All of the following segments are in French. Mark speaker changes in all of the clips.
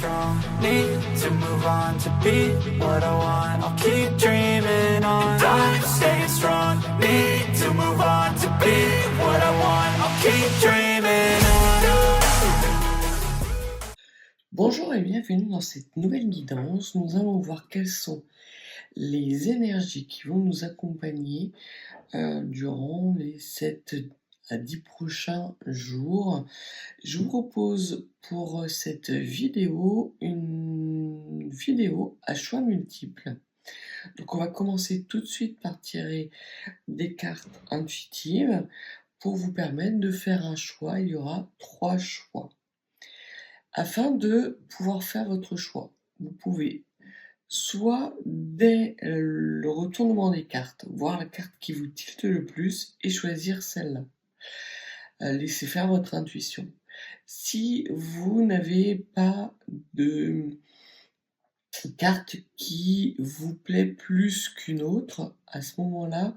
Speaker 1: strong, need to move on to be what I want. I'll keep dreaming on. And I'm staying strong, need to move on to be what I want. I'll keep dreaming on.
Speaker 2: Bonjour et bienvenue dans cette nouvelle guidance. Nous allons voir quelles sont les énergies qui vont nous accompagner durant les 7 à 10 prochains jours. Je vous propose pour cette vidéo une vidéo à choix multiples. Donc on va commencer tout de suite par tirer des cartes intuitives pour vous permettre de faire un choix. Il y aura 3 choix. Afin de pouvoir faire votre choix, vous pouvez soit dès le retournement des cartes, voir la carte qui vous tilte le plus et choisir celle-là. Laissez faire votre intuition. Si vous n'avez pas de carte qui vous plaît plus qu'une autre, à ce moment-là,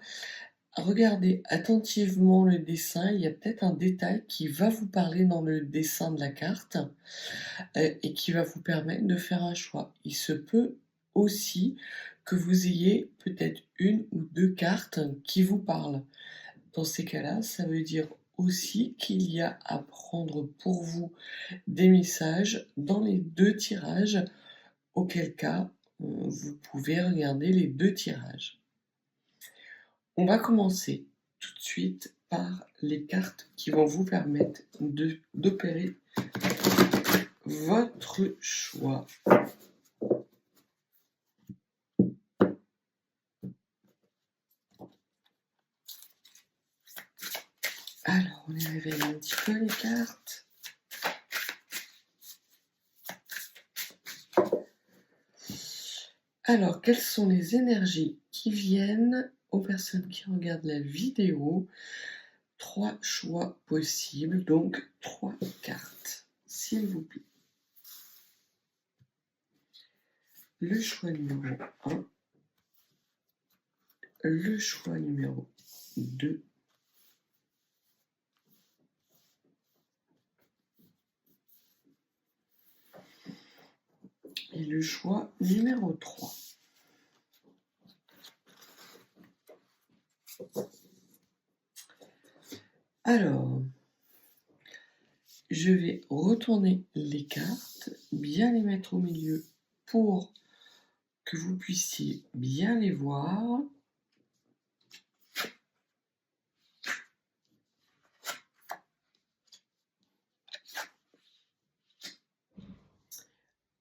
Speaker 2: regardez attentivement le dessin. Il y a peut-être un détail qui va vous parler dans le dessin de la carte et qui va vous permettre de faire un choix. Il se peut aussi que vous ayez peut-être une ou deux cartes qui vous parlent. Dans ces cas-là, ça veut dire aussi qu'il y a à prendre pour vous des messages dans les 2 tirages, auquel cas vous pouvez regarder les 2 tirages. On va commencer tout de suite par les cartes qui vont vous permettre d'opérer votre choix. Alors, on y réveille un petit peu les cartes. Alors, quelles sont les énergies qui viennent aux personnes qui regardent la vidéo? 3 choix possibles, donc 3 cartes, s'il vous plaît. Le choix numéro 1, le choix numéro 2, et le choix numéro 3. Alors, je vais retourner les cartes, bien les mettre au milieu pour que vous puissiez bien les voir.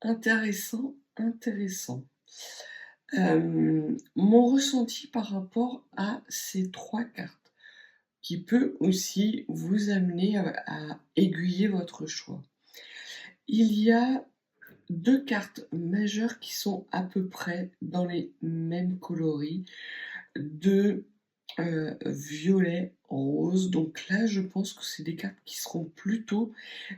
Speaker 2: Intéressant. Mon ressenti par rapport à ces 3 cartes, qui peut aussi vous amener à aiguiller votre choix. Il y a 2 cartes majeures qui sont à peu près dans les mêmes coloris, de violet, rose. Donc là, je pense que c'est des cartes qui seront plutôt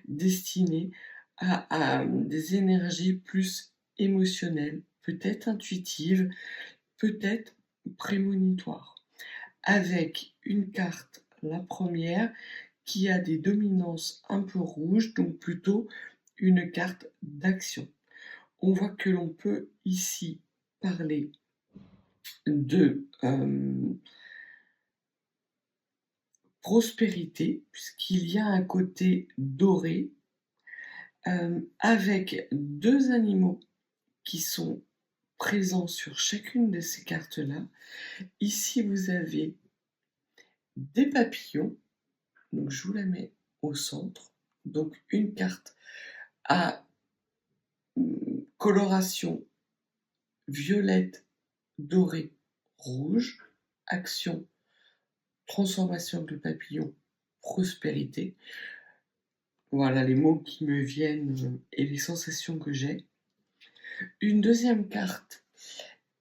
Speaker 2: destinées à des énergies plus émotionnelles, peut-être intuitives, peut-être prémonitoires. Avec une carte, la première, qui a des dominances un peu rouges, donc plutôt une carte d'action. On voit que l'on peut ici parler de prospérité, puisqu'il y a un côté doré, avec 2 animaux qui sont présents sur chacune de ces cartes-là. Ici, vous avez des papillons, donc je vous la mets au centre. Donc une carte à coloration violette, dorée, rouge, action, transformation de papillon, prospérité. Voilà les mots qui me viennent et les sensations que j'ai. Une deuxième carte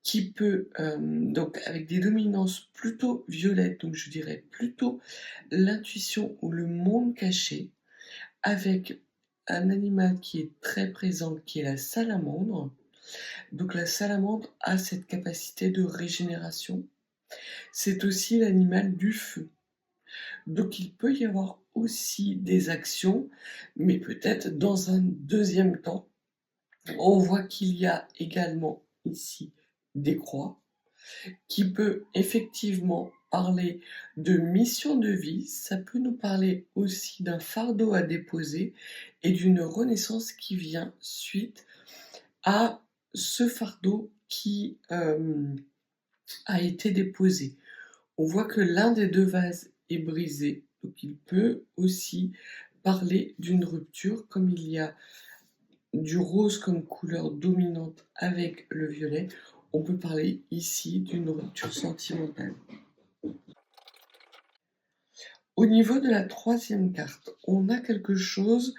Speaker 2: qui peut, donc avec des dominances plutôt violettes, donc je dirais plutôt l'intuition ou le monde caché, avec un animal qui est très présent, qui est la salamandre. Donc la salamandre a cette capacité de régénération. C'est aussi l'animal du feu. Donc il peut y avoir aussi des actions, mais peut-être dans un deuxième temps, On voit qu'il y a également ici des croix, qui peut effectivement parler de mission de vie, ça peut nous parler aussi d'un fardeau à déposer et d'une renaissance qui vient suite à ce fardeau qui a été déposé. On voit que l'un des deux vases est brisé, donc il peut aussi parler d'une rupture, comme il y a du rose comme couleur dominante avec le violet, on peut parler ici d'une rupture sentimentale. Au niveau de la troisième carte, on a quelque chose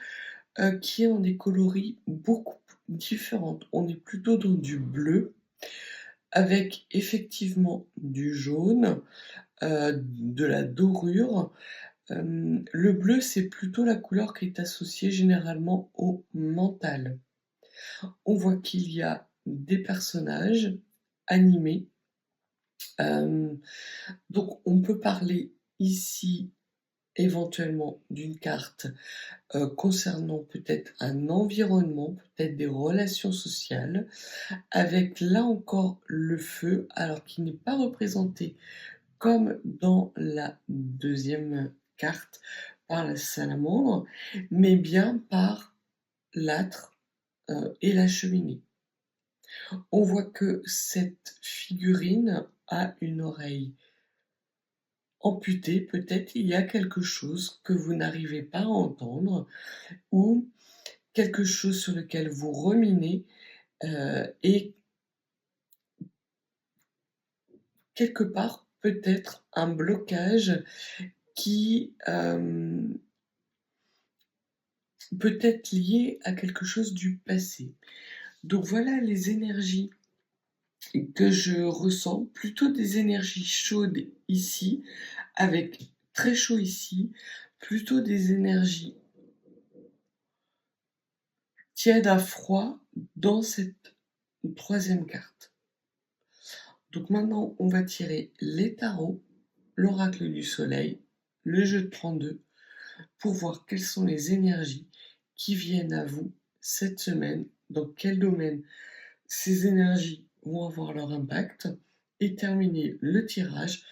Speaker 2: qui est en des coloris beaucoup différents. On est plutôt dans du bleu, avec effectivement du jaune, de la dorure. Le bleu, c'est plutôt la couleur qui est associée généralement au mental. On voit qu'il y a des personnages animés. Donc on peut parler ici éventuellement d'une carte concernant peut-être un environnement, peut-être des relations sociales, avec là encore le feu, alors qu'il n'est pas représenté comme dans la deuxième carte par la salamandre, mais bien par l'âtre et la cheminée. On voit que cette figurine a une oreille amputée, peut-être il y a quelque chose que vous n'arrivez pas à entendre ou quelque chose sur lequel vous ruminez et quelque part peut-être un blocage qui peut être lié à quelque chose du passé. Donc voilà les énergies que je ressens, plutôt des énergies chaudes ici, avec très chaud ici, plutôt des énergies tièdes à froid dans cette troisième carte. Donc maintenant, on va tirer les tarots, l'oracle du soleil, le jeu de 32, pour voir quelles sont les énergies qui viennent à vous cette semaine, dans quel domaine ces énergies vont avoir leur impact, et terminer le tirage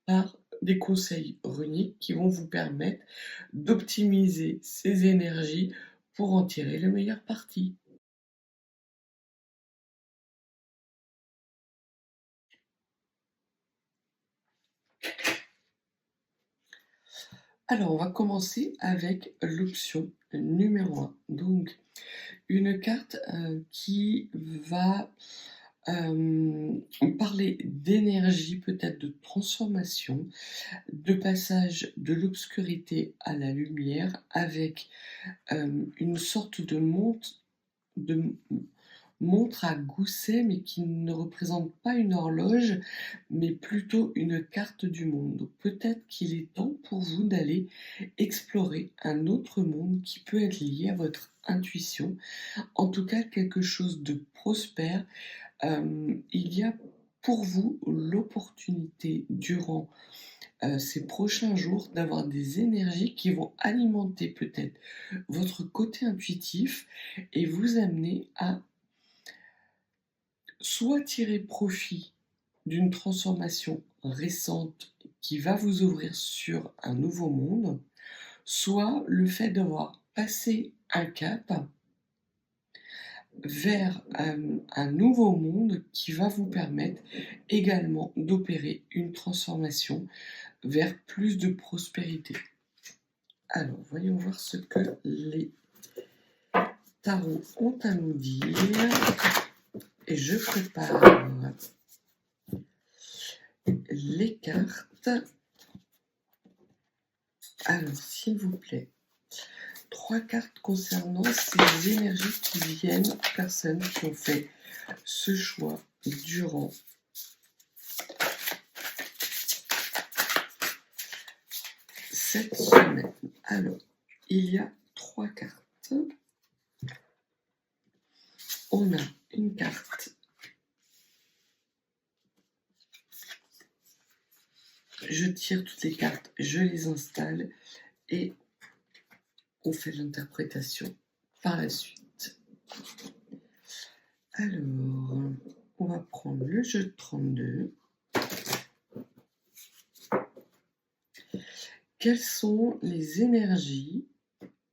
Speaker 2: par des conseils runiques qui vont vous permettre d'optimiser ces énergies pour en tirer le meilleur parti. Alors, on va commencer avec l'option numéro 1. Donc, une carte qui va parler d'énergie, peut-être de transformation, de passage de l'obscurité à la lumière, avec une sorte de montre à gousset, mais qui ne représente pas une horloge, mais plutôt une carte du monde. Donc peut-être qu'il est temps pour vous d'aller explorer un autre monde qui peut être lié à votre intuition, en tout cas quelque chose de prospère. Il y a pour vous l'opportunité durant ces prochains jours d'avoir des énergies qui vont alimenter peut-être votre côté intuitif et vous amener à soit tirer profit d'une transformation récente qui va vous ouvrir sur un nouveau monde, soit le fait d'avoir passé un cap vers un nouveau monde qui va vous permettre également d'opérer une transformation vers plus de prospérité. Alors, voyons voir ce que les tarots ont à nous dire. Et je prépare les cartes. Alors, s'il vous plaît, 3 cartes concernant ces énergies qui viennent aux personnes qui ont fait ce choix durant cette semaine. Alors, il y a 3 cartes. On a une carte. Je tire toutes les cartes, je les installe et on fait l'interprétation par la suite. Alors, on va prendre le jeu de 32. Quelles sont les énergies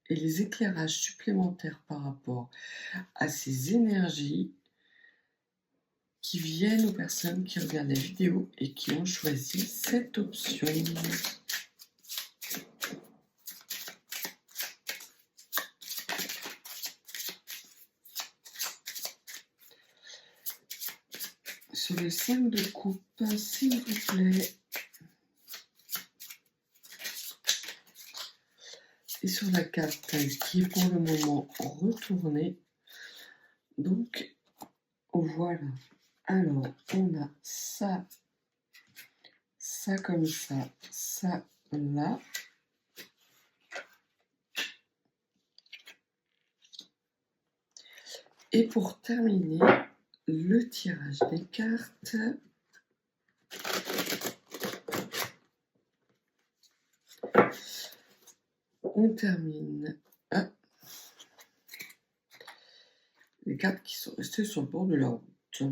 Speaker 2: et les éclairages supplémentaires par rapport à ces énergies qui viennent aux personnes qui regardent la vidéo et qui ont choisi cette option? Sur le 5 de coupe, s'il vous plaît. Et sur la carte qui est pour le moment retournée. Donc, voilà. Alors, on a ça, ça comme ça là. Et pour terminer le tirage des cartes, on termine les cartes qui sont restées sur le bord de la route.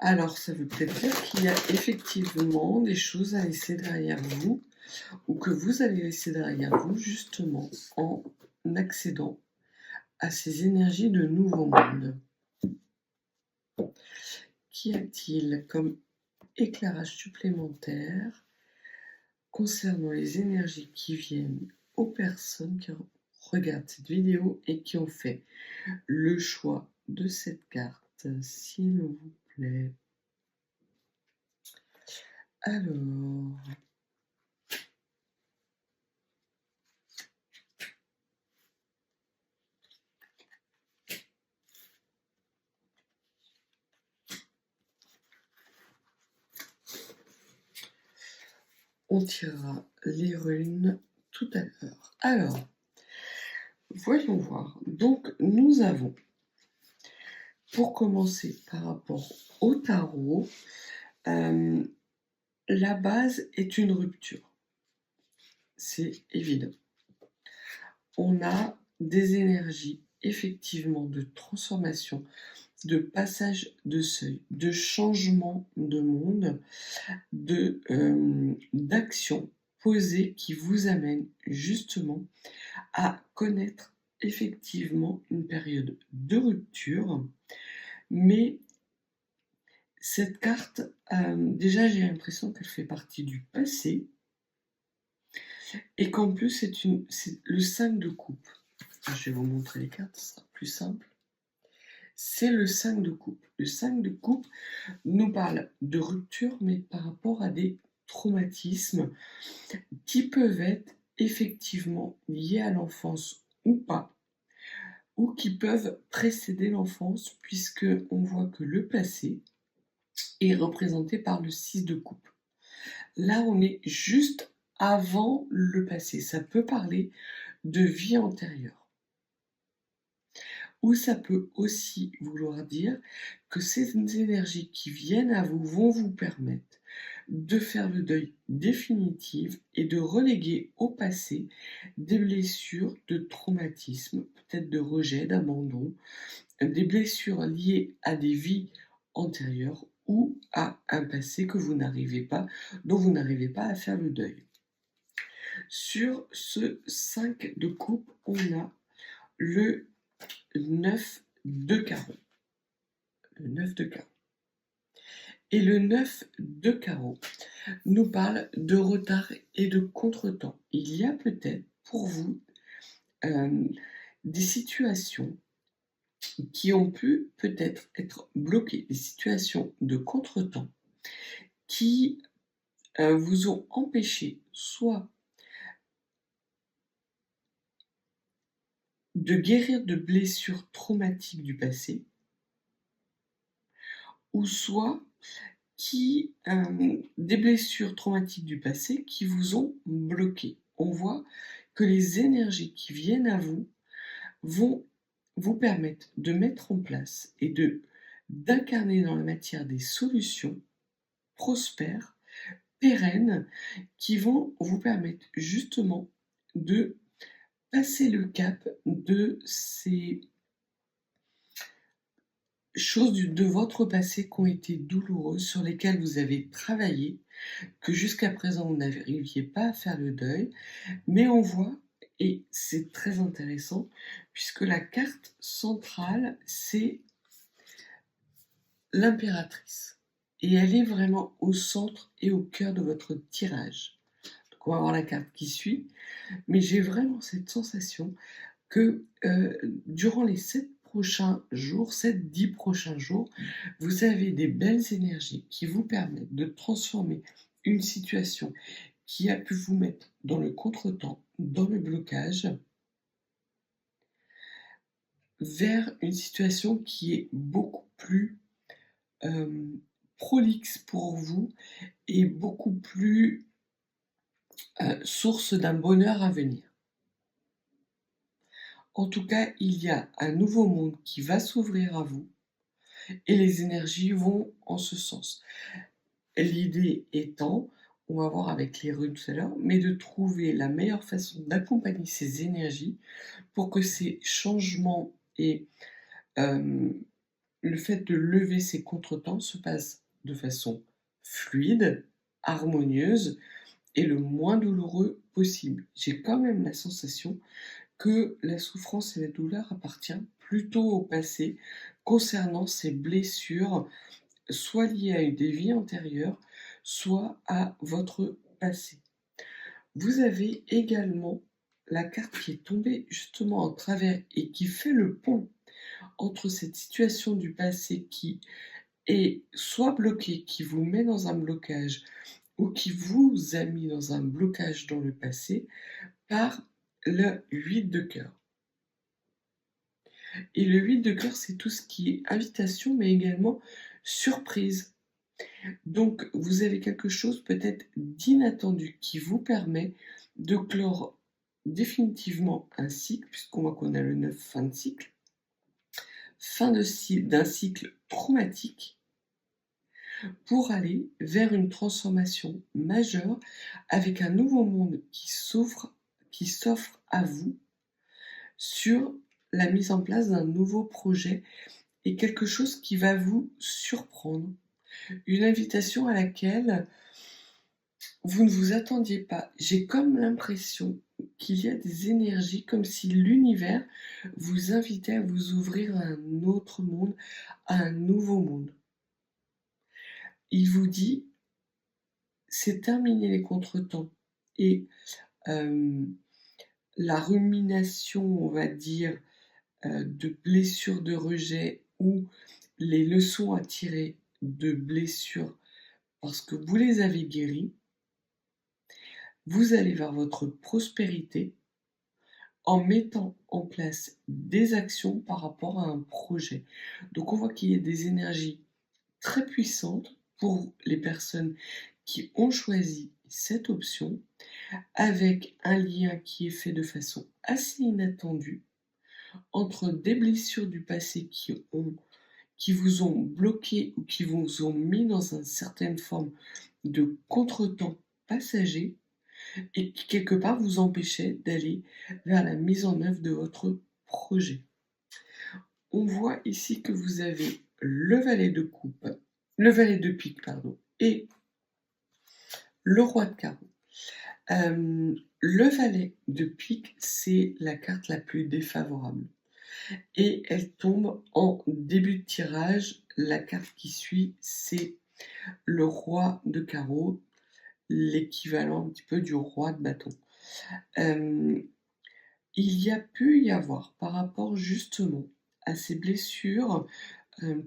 Speaker 2: Alors, ça veut peut-être dire qu'il y a effectivement des choses à laisser derrière vous, ou que vous allez laisser derrière vous, justement, en accédant à ces énergies de nouveau monde. Qu'y a-t-il comme éclairage supplémentaire concernant les énergies qui viennent aux personnes qui regardent cette vidéo et qui ont fait le choix de cette carte, s'il vous plaît? Alors, on tirera les runes tout à l'heure. Alors, voyons voir. Donc, nous avons, pour commencer par rapport au tarot, la base est une rupture. C'est évident. On a des énergies, effectivement, de transformation, de passage de seuil, de changement de monde, d'action posée qui vous amène justement à connaître effectivement une période de rupture. Mais cette carte, déjà j'ai l'impression qu'elle fait partie du passé et qu'en plus c'est le 5 de coupe. Je vais vous montrer les cartes, ce sera plus simple. C'est le 5 de coupe. Le 5 de coupe nous parle de rupture, mais par rapport à des traumatismes qui peuvent être effectivement liés à l'enfance ou pas, ou qui peuvent précéder l'enfance, puisque on voit que le passé est représenté par le 6 de coupe. Là, on est juste avant le passé. Ça peut parler de vie antérieure. Ou ça peut aussi vouloir dire que ces énergies qui viennent à vous vont vous permettre de faire le deuil définitif et de reléguer au passé des blessures de traumatisme, peut-être de rejet, d'abandon, des blessures liées à des vies antérieures ou à un passé que vous n'arrivez pas, dont vous n'arrivez pas à faire le deuil. Sur ce 5 de coupe, on a le 9 de carreau. Le 9 de carreau. Et le 9 de carreau nous parle de retard et de contretemps. Il y a peut-être pour vous des situations qui ont pu peut-être être bloquées, des situations de contretemps qui vous ont empêché soit de guérir de blessures traumatiques du passé, ou soit des blessures traumatiques du passé qui vous ont bloqué. On voit que les énergies qui viennent à vous vont vous permettre de mettre en place et d'incarner dans la matière des solutions prospères, pérennes, qui vont vous permettre justement de passer le cap de ces choses de votre passé qui ont été douloureuses, sur lesquelles vous avez travaillé, que jusqu'à présent vous n'arriviez pas à faire le deuil. Mais on voit, et c'est très intéressant, puisque la carte centrale, c'est l'impératrice. Et elle est vraiment au centre et au cœur de votre tirage. Donc on va voir la carte qui suit, mais j'ai vraiment cette sensation que durant les 10 prochains jours, vous avez des belles énergies qui vous permettent de transformer une situation qui a pu vous mettre dans le contretemps, dans le blocage, vers une situation qui est beaucoup plus prolixe pour vous et beaucoup plus source d'un bonheur à venir. En tout cas, il y a un nouveau monde qui va s'ouvrir à vous et les énergies vont en ce sens. L'idée étant, on va voir avec les runes tout à l'heure, mais de trouver la meilleure façon d'accompagner ces énergies pour que ces changements et le fait de lever ces contretemps se passe de façon fluide, harmonieuse et le moins douloureux possible. J'ai quand même la sensation que la souffrance et la douleur appartiennent plutôt au passé concernant ces blessures, soit liées à des vies antérieures, soit à votre passé. Vous avez également la carte qui est tombée justement en travers et qui fait le pont entre cette situation du passé qui est soit bloquée, qui vous met dans un blocage, ou qui vous a mis dans un blocage dans le passé, par le 8 de cœur. Et le 8 de cœur, c'est tout ce qui est invitation, mais également surprise. Donc, vous avez quelque chose peut-être d'inattendu qui vous permet de clore définitivement un cycle, puisqu'on voit qu'on a le 9, fin de cycle, d'un cycle traumatique, pour aller vers une transformation majeure avec un nouveau monde qui s'offre à vous sur la mise en place d'un nouveau projet et quelque chose qui va vous surprendre. Une invitation à laquelle vous ne vous attendiez pas. J'ai comme l'impression qu'il y a des énergies comme si l'univers vous invitait à vous ouvrir à un autre monde, à un nouveau monde. Il vous dit, c'est terminer les contretemps et la rumination, on va dire, de blessures de rejet ou les leçons à tirer de blessures parce que vous les avez guéries. Vous allez vers votre prospérité en mettant en place des actions par rapport à un projet. Donc on voit qu'il y a des énergies très puissantes pour les personnes qui ont choisi cette option, avec un lien qui est fait de façon assez inattendue entre des blessures du passé qui vous ont bloqué ou qui vous ont mis dans une certaine forme de contretemps passager et qui quelque part vous empêchait d'aller vers la mise en œuvre de votre projet. On voit ici que vous avez le valet de coupe, le valet de pique, pardon, et le roi de carreau. Le valet de pique, c'est la carte la plus défavorable. Et elle tombe en début de tirage. La carte qui suit, c'est le roi de carreau, l'équivalent un petit peu du roi de bâton. Il y a pu y avoir, par rapport justement à ces blessures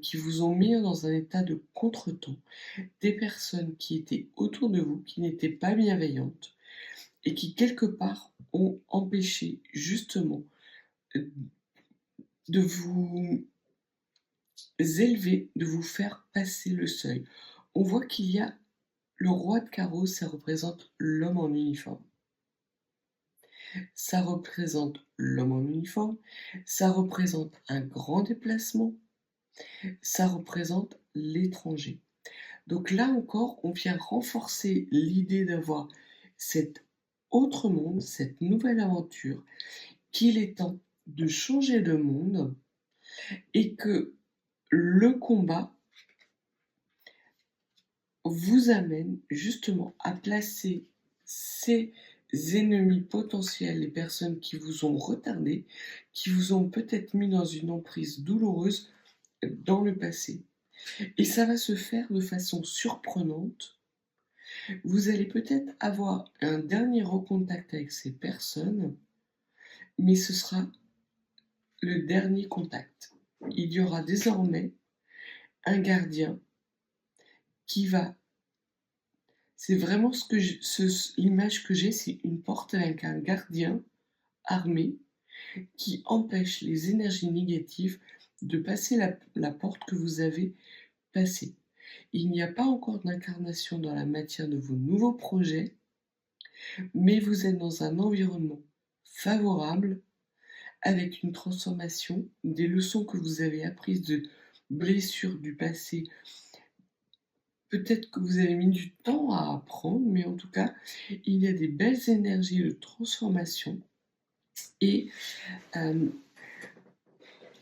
Speaker 2: qui vous ont mis dans un état de contretemps, des personnes qui étaient autour de vous, qui n'étaient pas bienveillantes et qui quelque part ont empêché justement de vous élever, de vous faire passer le seuil. On voit qu'il y a le roi de carreau, ça représente l'homme en uniforme. Ça représente l'homme en uniforme, ça représente un grand déplacement, ça représente l'étranger. Donc là encore, on vient renforcer l'idée d'avoir cet autre monde, cette nouvelle aventure, qu'il est temps de changer de monde et que le combat vous amène justement à placer ces ennemis potentiels, les personnes qui vous ont retardé, qui vous ont peut-être mis dans une emprise douloureuse dans le passé. Et ça va se faire de façon surprenante. Vous allez peut-être avoir un dernier recontact avec ces personnes, mais ce sera le dernier contact. Il y aura désormais un gardien qui va. C'est vraiment l'image que j'ai, c'est une porte avec un gardien armé qui empêche les énergies négatives de passer la porte que vous avez passée. Il n'y a pas encore d'incarnation dans la matière de vos nouveaux projets, mais vous êtes dans un environnement favorable avec une transformation, des leçons que vous avez apprises de blessures du passé. Peut-être que vous avez mis du temps à apprendre, mais en tout cas, il y a des belles énergies de transformation et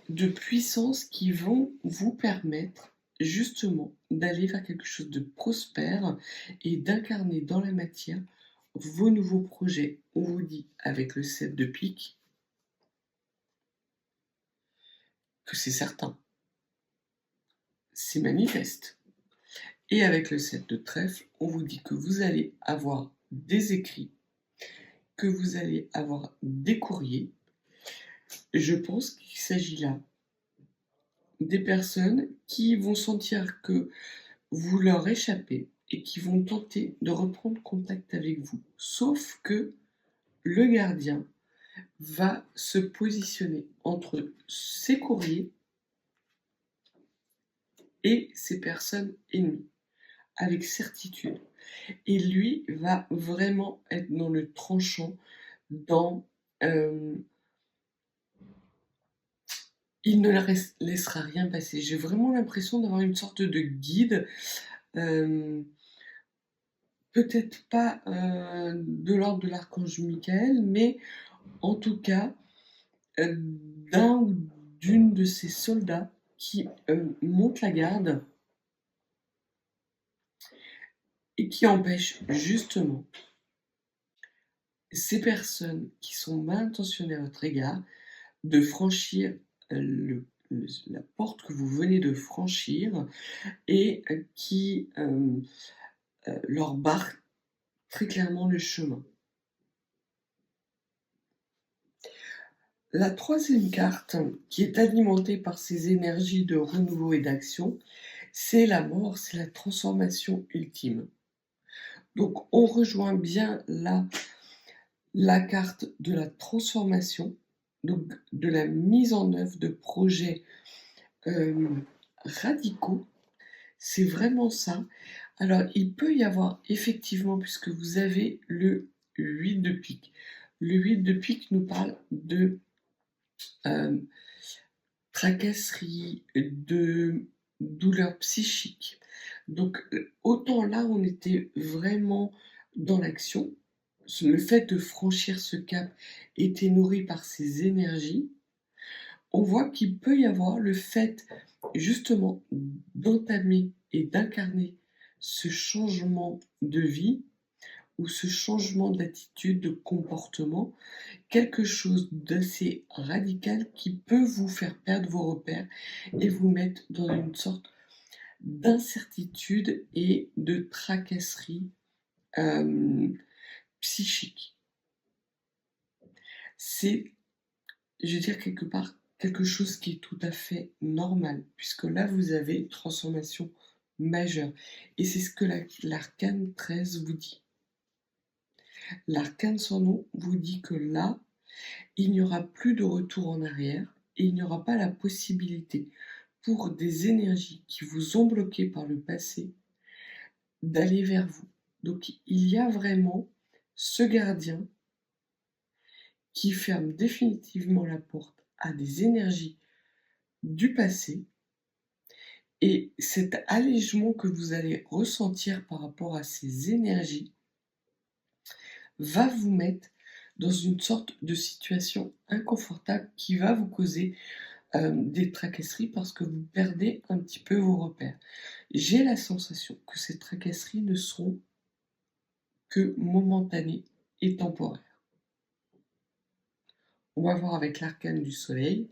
Speaker 2: de puissance qui vont vous permettre justement d'aller vers quelque chose de prospère et d'incarner dans la matière vos nouveaux projets. On vous dit avec le 7 de pique que c'est certain, c'est manifeste. Et avec le 7 de trèfle, on vous dit que vous allez avoir des écrits, que vous allez avoir des courriers. Je pense qu'il s'agit là des personnes qui vont sentir que vous leur échappez et qui vont tenter de reprendre contact avec vous. Sauf que le gardien va se positionner entre ces courriers et ces personnes ennemies, avec certitude. Et lui va vraiment être dans le tranchant, il ne laissera rien passer. J'ai vraiment l'impression d'avoir une sorte de guide, peut-être pas de l'ordre de l'archange Michael, mais en tout cas d'un ou d'une de ces soldats qui monte la garde et qui empêche justement ces personnes qui sont mal intentionnées à votre égard de franchir la porte que vous venez de franchir et qui leur barre très clairement le chemin. La troisième carte, qui est alimentée par ces énergies de renouveau et d'action, c'est la mort, c'est la transformation ultime. Donc on rejoint bien là la carte de la transformation, donc de la mise en œuvre de projets radicaux. C'est vraiment ça. Alors il peut y avoir effectivement, puisque vous avez le 8 de pique. Le 8 de pique nous parle de tracasserie, de douleur psychique. Donc autant là on était vraiment dans l'action, le fait de franchir ce cap était nourri par ces énergies, on voit qu'il peut y avoir le fait justement d'entamer et d'incarner ce changement de vie ou ce changement d'attitude, de comportement, quelque chose d'assez radical qui peut vous faire perdre vos repères et vous mettre dans une sorte d'incertitude et de tracasserie psychique. C'est, je veux dire, quelque part, quelque chose qui est tout à fait normal, puisque là, vous avez une transformation majeure. Et c'est ce que l'arcane 13 vous dit. L'arcane sans nom vous dit que là, il n'y aura plus de retour en arrière et il n'y aura pas la possibilité pour des énergies qui vous ont bloqué par le passé d'aller vers vous. Donc il y a vraiment ce gardien qui ferme définitivement la porte à des énergies du passé et cet allègement que vous allez ressentir par rapport à ces énergies va vous mettre dans une sorte de situation inconfortable qui va vous causer des tracasseries parce que vous perdez un petit peu vos repères. J'ai la sensation que ces tracasseries ne sont que momentanées et temporaires. On va voir avec l'arcane du soleil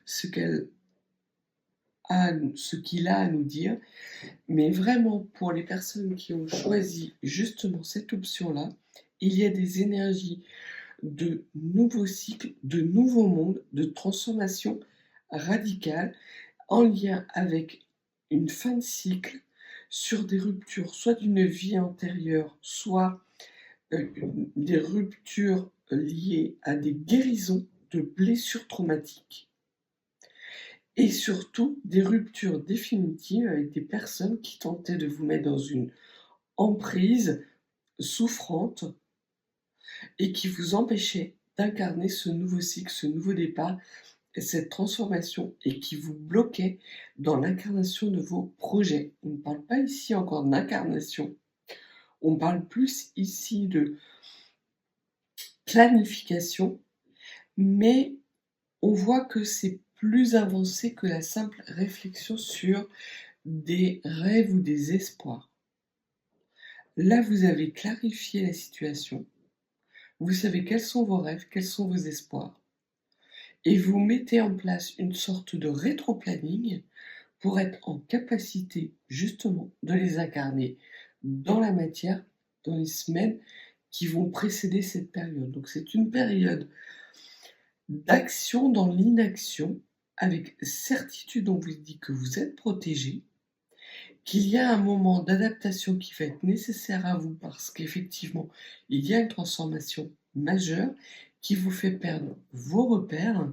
Speaker 2: ce qu'il a à nous dire, mais vraiment pour les personnes qui ont choisi justement cette option-là, il y a des énergies de nouveaux cycles, de nouveaux mondes, de transformation radicale en lien avec une fin de cycle sur des ruptures, soit d'une vie antérieure, soit des ruptures liées à des guérisons de blessures traumatiques et surtout des ruptures définitives avec des personnes qui tentaient de vous mettre dans une emprise souffrante et qui vous empêchaient d'incarner ce nouveau cycle, ce nouveau départ, cette transformation et qui vous bloquaient dans l'incarnation de vos projets. On ne parle pas ici encore d'incarnation, on parle plus ici de planification, mais on voit que c'est plus avancé que la simple réflexion sur des rêves ou des espoirs. Là, vous avez clarifié la situation, vous savez quels sont vos rêves, quels sont vos espoirs, et vous mettez en place une sorte de rétro-planning pour être en capacité justement de les incarner dans la matière dans les semaines qui vont précéder cette période. Donc c'est une période d'action dans l'inaction, avec certitude, on vous dit que vous êtes protégé, qu'il y a un moment d'adaptation qui va être nécessaire à vous parce qu'effectivement, il y a une transformation majeure qui vous fait perdre vos repères,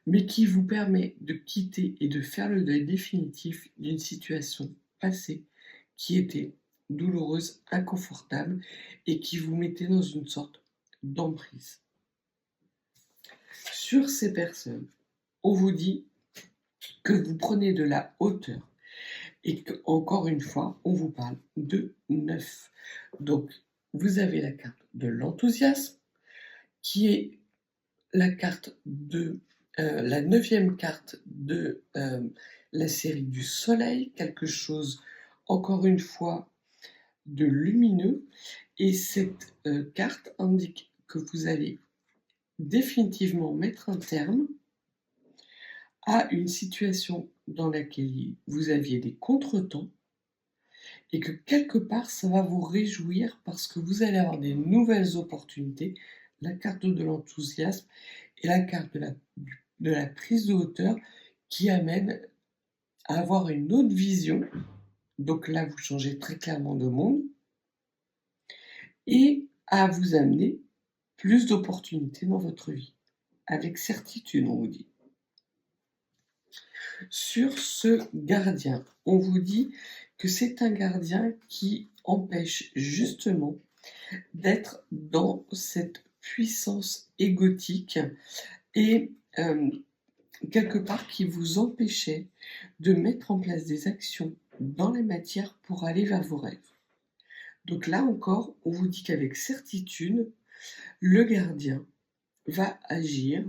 Speaker 2: mais qui vous permet de quitter et de faire le deuil définitif d'une situation passée qui était douloureuse, inconfortable et qui vous mettait dans une sorte d'emprise. Sur ces personnes, on vous dit que vous prenez de la hauteur et qu'encore une fois, on vous parle de 9. Donc, vous avez la carte de l'enthousiasme qui est la carte de la 9e carte de la série du soleil, quelque chose, encore une fois, de lumineux. Et cette carte indique que vous allez définitivement mettre un terme à une situation dans laquelle vous aviez des contretemps et que quelque part ça va vous réjouir parce que vous allez avoir des nouvelles opportunités. La carte de l'enthousiasme et la carte de la prise de hauteur qui amène à avoir une autre vision. Donc là, vous changez très clairement de monde et à vous amener plus d'opportunités dans votre vie. Avec certitude, on vous dit. Sur ce gardien, on vous dit que c'est un gardien qui empêche justement d'être dans cette puissance égotique et quelque part qui vous empêchait de mettre en place des actions dans la matière pour aller vers vos rêves. Donc là encore, on vous dit qu'avec certitude, le gardien va agir,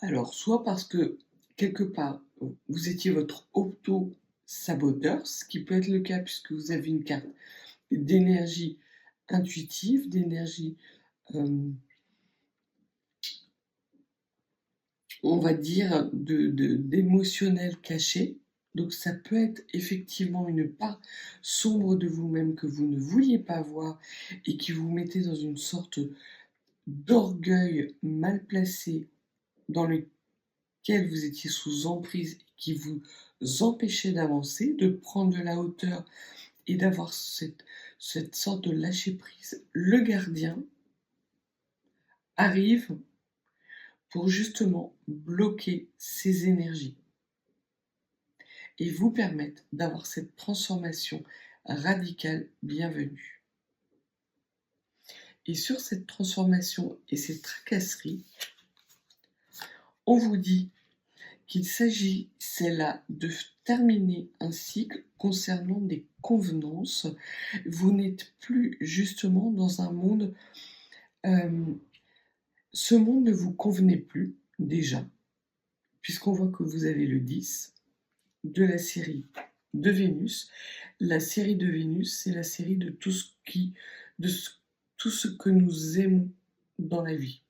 Speaker 2: alors soit parce que quelque part, vous étiez votre auto-saboteur, ce qui peut être le cas puisque vous avez une carte d'énergie intuitive, d'énergie, on va dire, d'émotionnel caché. Donc ça peut être effectivement une part sombre de vous-même que vous ne vouliez pas voir et qui vous mettait dans une sorte d'orgueil mal placé dans lequel vous étiez sous emprise, qui vous empêchait d'avancer, de prendre de la hauteur et d'avoir cette sorte de lâcher-prise. Le gardien arrive pour justement bloquer ces énergies et vous permettre d'avoir cette transformation radicale bienvenue. Et sur cette transformation et ces tracasseries, on vous dit qu'il s'agissait là de terminer un cycle concernant des convenances. Vous n'êtes plus justement dans un monde... ce monde ne vous convenait plus déjà, puisqu'on voit que vous avez le 10 de la série de Vénus. La série de Vénus, c'est la série de tout ce que nous aimons dans la vie.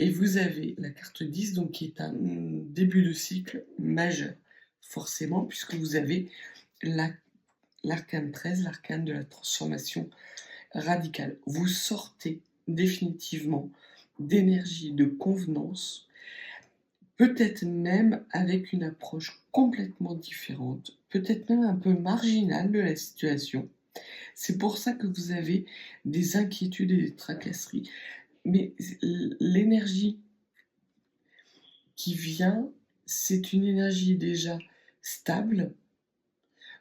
Speaker 2: Et vous avez la carte 10, donc qui est un début de cycle majeur, forcément, puisque vous avez l'arcane 13, l'arcane de la transformation radicale. Vous sortez définitivement d'énergie de convenance, peut-être même avec une approche complètement différente, peut-être même un peu marginale de la situation. C'est pour ça que vous avez des inquiétudes et des tracasseries. Mais l'énergie qui vient, c'est une énergie déjà stable,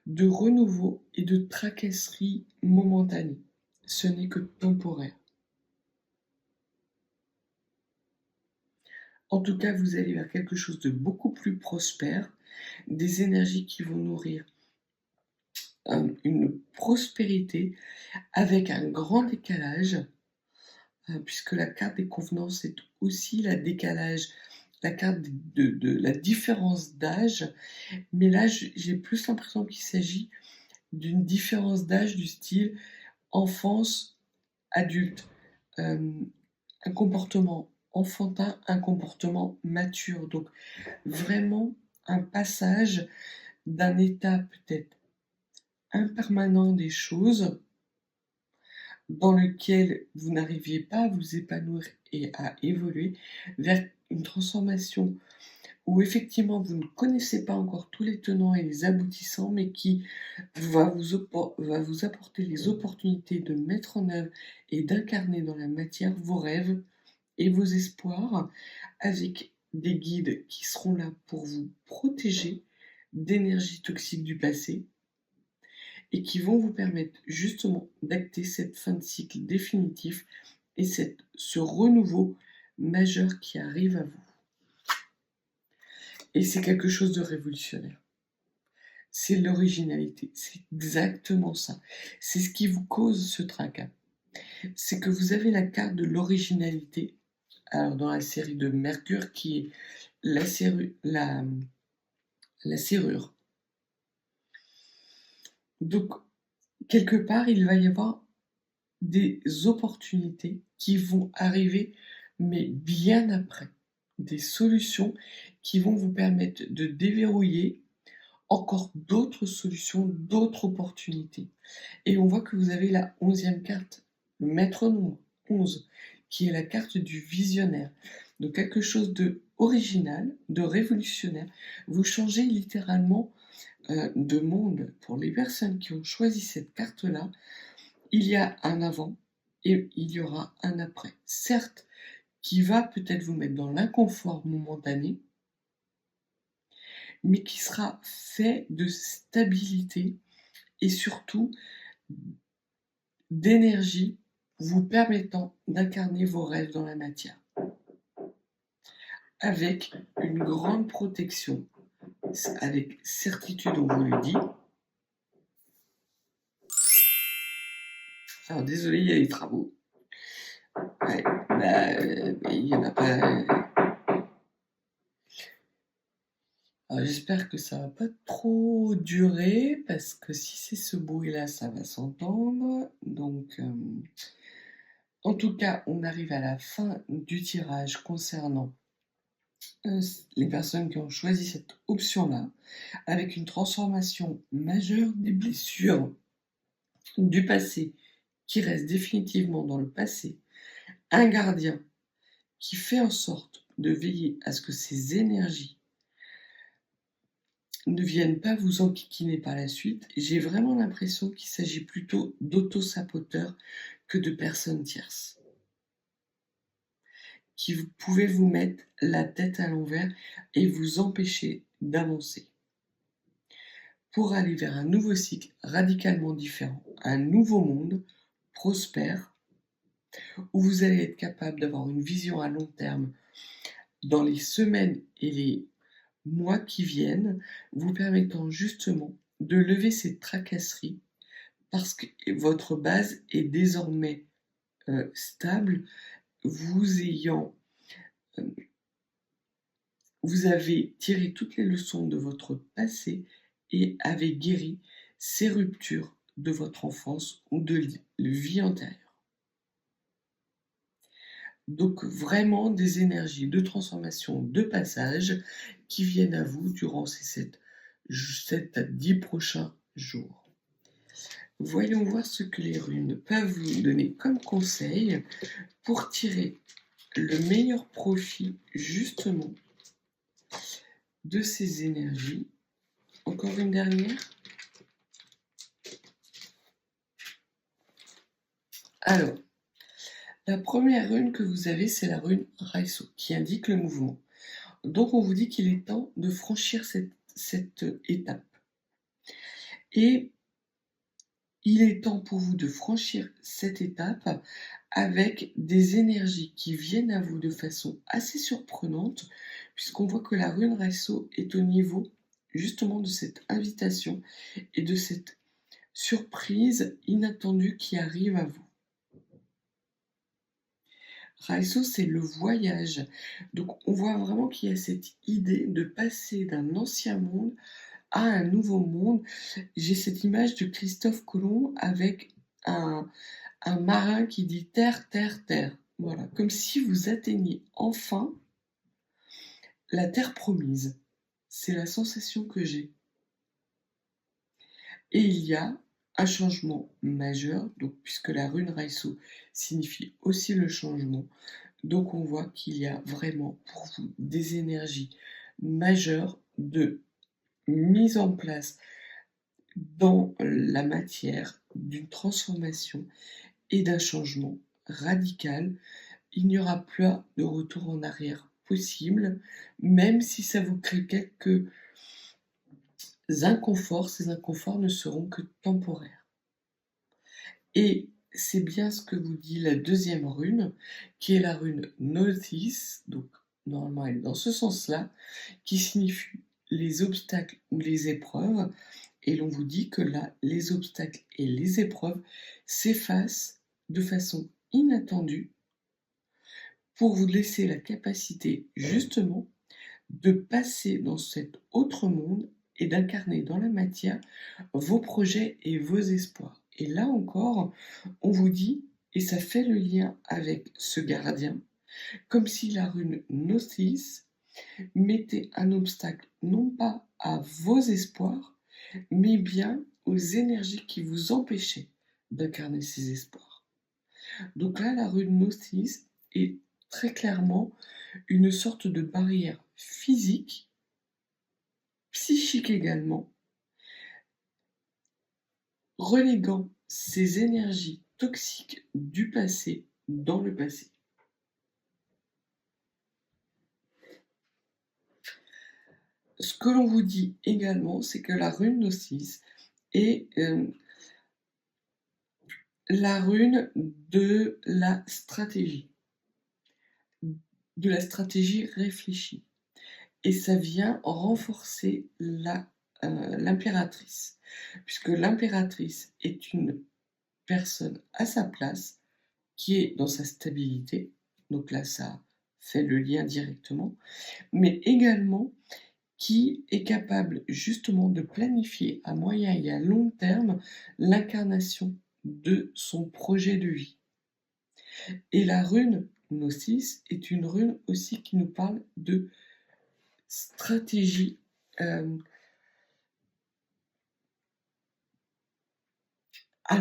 Speaker 2: de renouveau et de tracasserie momentanée. Ce n'est que temporaire. En tout cas, vous allez vers quelque chose de beaucoup plus prospère, des énergies qui vont nourrir une prospérité avec un grand décalage, puisque la carte des convenances est aussi la décalage, la carte de la différence d'âge, mais là j'ai plus l'impression qu'il s'agit d'une différence d'âge du style enfance, adulte, un comportement enfantin, un comportement mature, donc vraiment un passage d'un état peut-être impermanent des choses dans lequel vous n'arriviez pas à vous épanouir et à évoluer vers une transformation où effectivement vous ne connaissez pas encore tous les tenants et les aboutissants, mais qui va vous apporter les opportunités de mettre en œuvre et d'incarner dans la matière vos rêves et vos espoirs, avec des guides qui seront là pour vous protéger d'énergies toxiques du passé, et qui vont vous permettre justement d'acter cette fin de cycle définitif et ce renouveau majeur qui arrive à vous. Et c'est quelque chose de révolutionnaire. C'est l'originalité, c'est exactement ça. C'est ce qui vous cause ce tracas. C'est que vous avez la carte de l'originalité, alors dans la série de Mercure qui est la serrure. Donc, quelque part, il va y avoir des opportunités qui vont arriver, mais bien après. Des solutions qui vont vous permettre de déverrouiller encore d'autres solutions, d'autres opportunités. Et on voit que vous avez la 11e carte, le maître nombre, 11, qui est la carte du visionnaire. Donc quelque chose de original, de révolutionnaire. Vous changez littéralement de monde. Pour les personnes qui ont choisi cette carte-là, il y a un avant et il y aura un après. Certes, qui va peut-être vous mettre dans l'inconfort momentané, mais qui sera fait de stabilité et surtout d'énergie vous permettant d'incarner vos rêves dans la matière. Avec une grande protection, avec certitude, on vous le dit. Alors désolé, il y a les travaux. Ouais, il n'y en a pas. Alors, j'espère que ça va pas trop durer, parce que si c'est ce bruit-là, ça va s'entendre. Donc, en tout cas, on arrive à la fin du tirage concernant les personnes qui ont choisi cette option-là, avec une transformation majeure des blessures du passé qui restent définitivement dans le passé, un gardien qui fait en sorte de veiller à ce que ces énergies ne viennent pas vous enquiquiner par la suite. J'ai vraiment l'impression qu'il s'agit plutôt d'auto-saboteurs que de personnes tierces, qui pouvez vous mettre la tête à l'envers et vous empêcher d'avancer pour aller vers un nouveau cycle radicalement différent, un nouveau monde prospère, où vous allez être capable d'avoir une vision à long terme dans les semaines et les mois qui viennent, vous permettant justement de lever ces tracasseries, parce que votre base est désormais stable, vous vous avez tiré toutes les leçons de votre passé et avez guéri ces ruptures de votre enfance ou de vie antérieure. Donc vraiment des énergies de transformation, de passage qui viennent à vous durant ces 7 à 10 prochains jours. Voyons voir ce que les runes peuvent vous donner comme conseil pour tirer le meilleur profit justement de ces énergies. Encore une dernière. Alors, la première rune que vous avez, c'est la rune Raiso, qui indique le mouvement. Donc on vous dit qu'il est temps de franchir cette étape. Et il est temps pour vous de franchir cette étape avec des énergies qui viennent à vous de façon assez surprenante, puisqu'on voit que la rune Raiso est au niveau justement de cette invitation et de cette surprise inattendue qui arrive à vous. Raiso, c'est le voyage. Donc on voit vraiment qu'il y a cette idée de passer d'un ancien monde à un nouveau monde. J'ai cette image de Christophe Colomb avec un marin qui dit terre, terre, terre. Voilà, comme si vous atteigniez enfin la terre promise. C'est la sensation que j'ai. Et il y a un changement majeur, donc puisque la rune Raiso signifie aussi le changement, donc on voit qu'il y a vraiment pour vous des énergies majeures de mise en place dans la matière d'une transformation et d'un changement radical. Il n'y aura plus de retour en arrière possible, même si ça vous crée quelques inconforts, ces inconforts ne seront que temporaires. Et c'est bien ce que vous dit la deuxième rune, qui est la rune Notice, donc normalement elle est dans ce sens-là, qui signifie les obstacles ou les épreuves, et l'on vous dit que là, les obstacles et les épreuves s'effacent de façon inattendue pour vous laisser la capacité justement de passer dans cet autre monde et d'incarner dans la matière vos projets et vos espoirs. Et là encore, on vous dit, et ça fait le lien avec ce gardien, comme si la rune Gnosis mettait un obstacle non pas à vos espoirs, mais bien aux énergies qui vous empêchaient d'incarner ces espoirs. Donc là, la rune Gnosis est très clairement une sorte de barrière physique, psychique également, reléguant ces énergies toxiques du passé dans le passé. Ce que l'on vous dit également, c'est que la rune Gnosis est la rune de la stratégie réfléchie. Et ça vient renforcer l'impératrice, puisque l'impératrice est une personne à sa place, qui est dans sa stabilité, donc là ça fait le lien directement, mais également qui est capable justement de planifier à moyen et à long terme l'incarnation de son projet de vie. Et la rune Gnosis est une rune aussi qui nous parle de stratégie à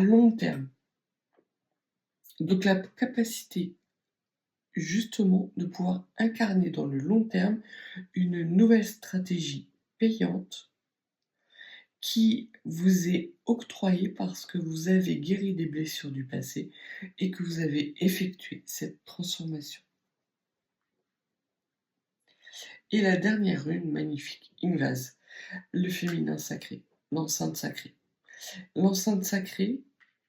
Speaker 2: long terme. Donc la capacité justement de pouvoir incarner dans le long terme une nouvelle stratégie payante qui vous est octroyée parce que vous avez guéri des blessures du passé et que vous avez effectué cette transformation. Et la dernière rune magnifique, Ingvaz, le féminin sacré, l'enceinte sacrée. L'enceinte sacrée,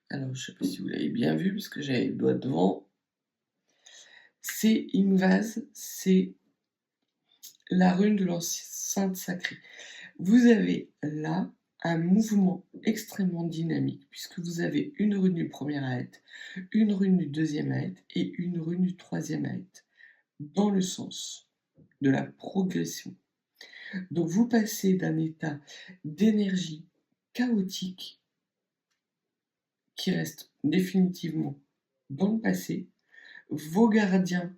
Speaker 2: alors je ne sais pas si vous l'avez bien vu parce que j'avais le doigt devant, c'est Ingvaz, c'est la rune de l'enceinte sacrée. Vous avez là un mouvement extrêmement dynamique puisque vous avez une rune du premier aète, une rune du deuxième aète et une rune du troisième aète dans le sens de la progression. Donc vous passez d'un état d'énergie chaotique qui reste définitivement dans le passé. Vos gardiens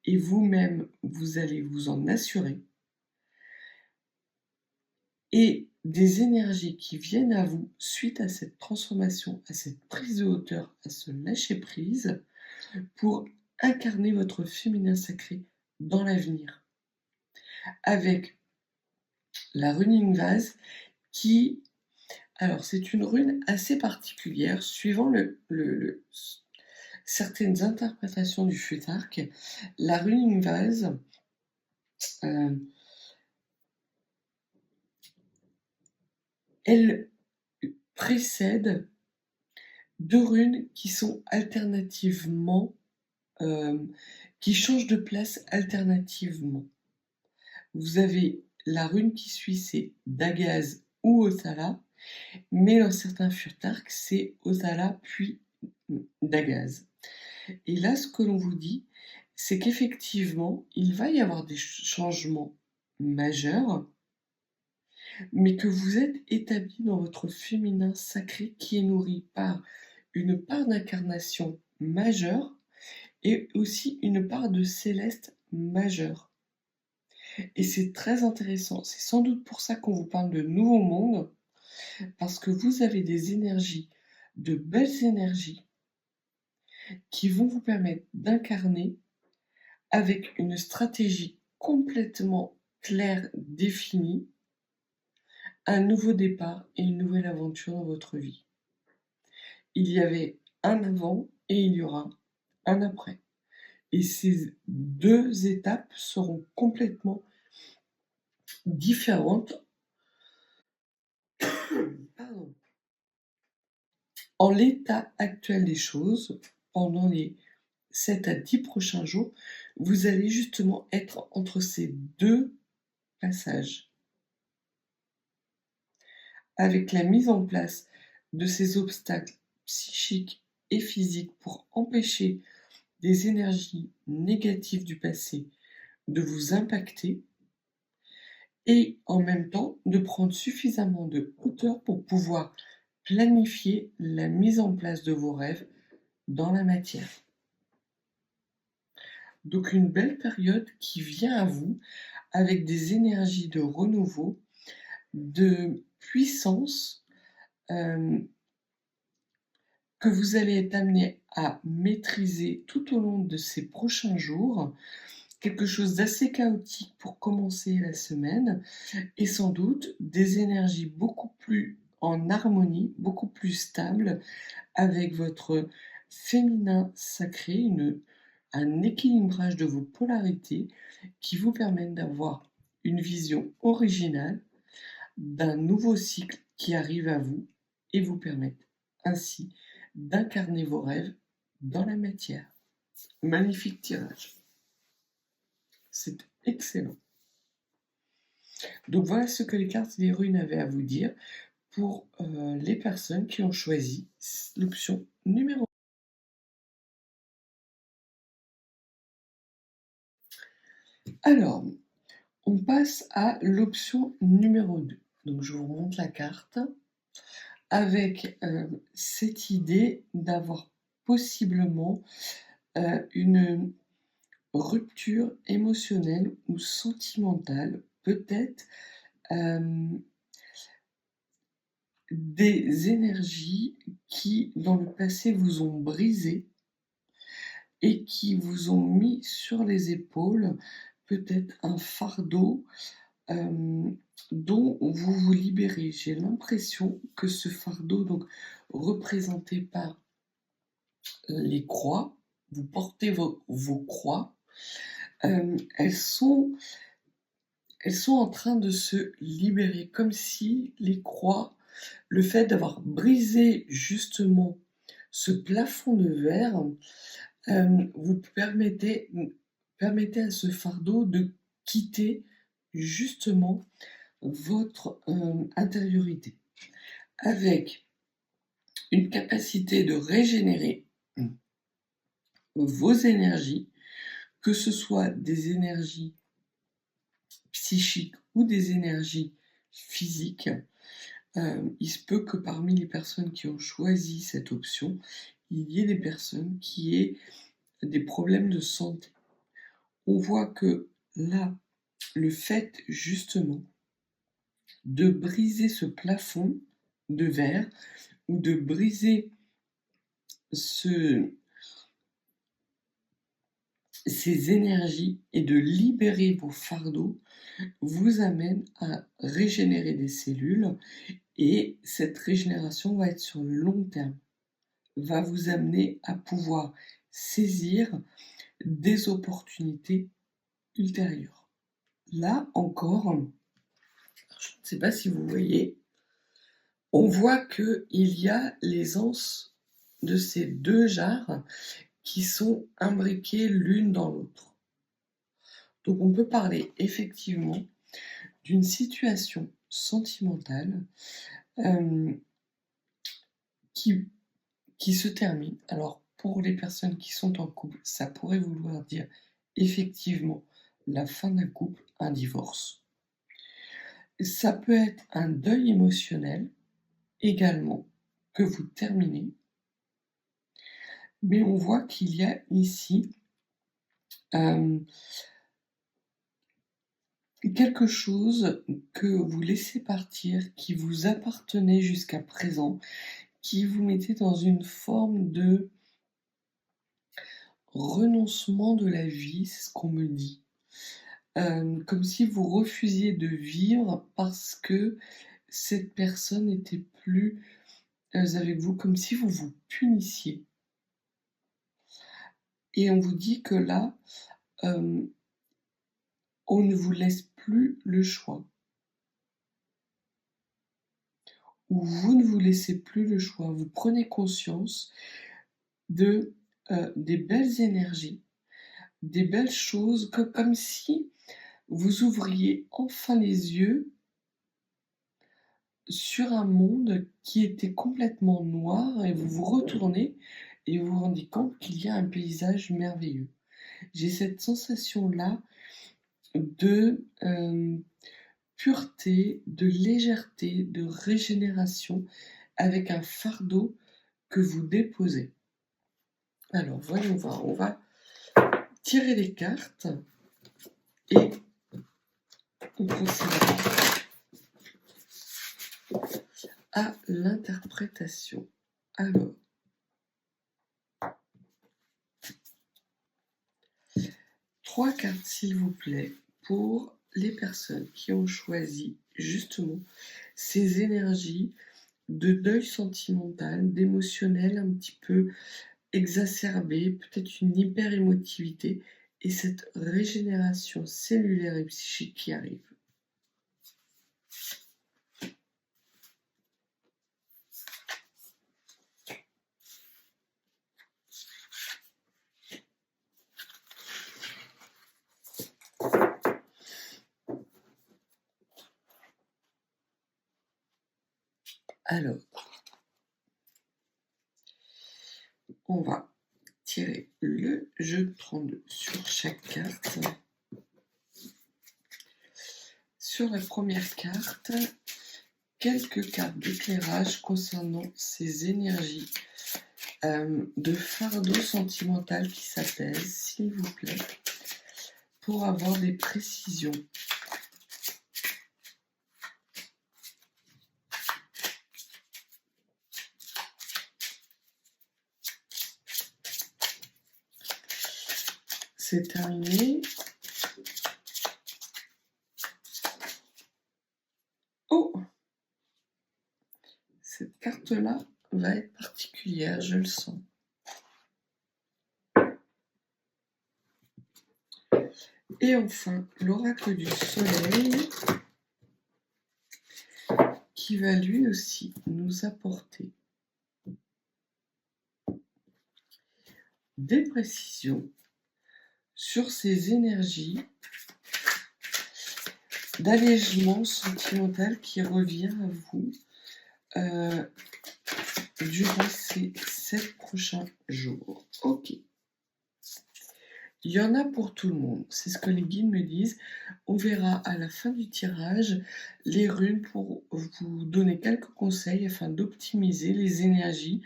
Speaker 2: et vous-même, vous allez vous en assurer. Et des énergies qui viennent à vous suite à cette transformation, à cette prise de hauteur, à ce lâcher-prise, pour incarner votre féminin sacré dans l'avenir. Avec la running vase qui... Alors, c'est une rune assez particulière, suivant certaines interprétations du Futhark. La running vase, elle précède 2 runes qui sont alternativement, qui changent de place alternativement. Vous avez la rune qui suit, c'est Dagaz ou Othala, mais dans certains Futhark, c'est Othala puis Dagaz. Et là, ce que l'on vous dit, c'est qu'effectivement, il va y avoir des changements majeurs, mais que vous êtes établi dans votre féminin sacré qui est nourri par une part d'incarnation majeure et aussi une part de céleste majeure. Et c'est très intéressant. C'est sans doute pour ça qu'on vous parle de nouveau monde, parce que vous avez des énergies, de belles énergies, qui vont vous permettre d'incarner avec une stratégie complètement claire, définie, un nouveau départ et une nouvelle aventure dans votre vie. Il y avait un avant et il y aura un après. Et ces 2 étapes seront complètement différentes. Pardon. En l'état actuel des choses, pendant les 7 à 10 prochains jours, vous allez justement être entre ces 2 passages. Avec la mise en place de ces obstacles psychiques et physiques pour empêcher des énergies négatives du passé de vous impacter et en même temps de prendre suffisamment de hauteur pour pouvoir planifier la mise en place de vos rêves dans la matière. Donc une belle période qui vient à vous avec des énergies de renouveau, de puissance, que vous allez être amené à maîtriser tout au long de ces prochains jours. Quelque chose d'assez chaotique pour commencer la semaine et sans doute des énergies beaucoup plus en harmonie, beaucoup plus stables avec votre féminin sacré, un équilibrage de vos polarités qui vous permettent d'avoir une vision originale d'un nouveau cycle qui arrive à vous et vous permettent ainsi d'incarner vos rêves dans la matière. Magnifique tirage. C'est excellent. Donc voilà ce que les cartes des runes avaient à vous dire pour les personnes qui ont choisi l'option numéro 1. Alors, on passe à l'option numéro 2. Donc je vous montre la carte avec cette idée d'avoir possiblement une rupture émotionnelle ou sentimentale, peut-être des énergies qui, dans le passé, vous ont brisé et qui vous ont mis sur les épaules peut-être un fardeau dont vous vous libérez. J'ai l'impression que ce fardeau, donc représenté par les croix, vous portez vos croix, elles sont en train de se libérer, comme si les croix, le fait d'avoir brisé justement ce plafond de verre, vous permettez à ce fardeau de quitter justement votre intériorité, avec une capacité de régénérer vos énergies, que ce soit des énergies psychiques ou des énergies physiques, il se peut que parmi les personnes qui ont choisi cette option, il y ait des personnes qui aient des problèmes de santé. On voit que là, le fait justement de briser ce plafond de verre ou de briser ces énergies et de libérer vos fardeaux vous amène à régénérer des cellules et cette régénération va être sur le long terme, va vous amener à pouvoir saisir des opportunités ultérieures. Là encore, je ne sais pas si vous voyez, on voit qu'il y a les anses de ces deux jarres qui sont imbriquées l'une dans l'autre. Donc on peut parler effectivement d'une situation sentimentale qui se termine. Alors pour les personnes qui sont en couple, ça pourrait vouloir dire effectivement la fin d'un couple, un divorce. Ça peut être un deuil émotionnel également que vous terminez. Mais on voit qu'il y a ici quelque chose que vous laissez partir, qui vous appartenait jusqu'à présent, qui vous mettait dans une forme de renoncement de la vie, c'est ce qu'on me dit. Comme si vous refusiez de vivre parce que cette personne n'était plus avec vous, comme si vous vous punissiez. Et on vous dit que là, on ne vous laisse plus le choix. Ou vous ne vous laissez plus le choix. Vous prenez conscience des belles énergies, des belles choses, comme si vous ouvriez enfin les yeux sur un monde qui était complètement noir et vous vous retournez et vous vous rendez compte qu'il y a un paysage merveilleux. J'ai cette sensation-là de pureté, de légèreté, de régénération avec un fardeau que vous déposez. Alors voyons voir, on va tirer les cartes et on procédera à l'interprétation. Alors, trois cartes s'il vous plaît pour les personnes qui ont choisi justement ces énergies de deuil sentimental, d'émotionnel un petit peu exacerbé, peut-être une hyper-émotivité et cette régénération cellulaire et psychique qui arrive. Alors, on va tirer le jeu de 32 sur chaque carte. Sur la première carte, quelques cartes d'éclairage concernant ces énergies de fardeau sentimental qui s'apaisent, s'il vous plaît, pour avoir des précisions. C'est terminé. Oh! Cette carte-là va être particulière, je le sens. Et enfin, l'oracle du soleil qui va lui aussi nous apporter des précisions sur ces énergies d'allègement sentimental qui revient à vous durant ces 7 prochains jours. Ok. Il y en a pour tout le monde, c'est ce que les guides me disent. On verra à la fin du tirage les runes pour vous donner quelques conseils afin d'optimiser les énergies,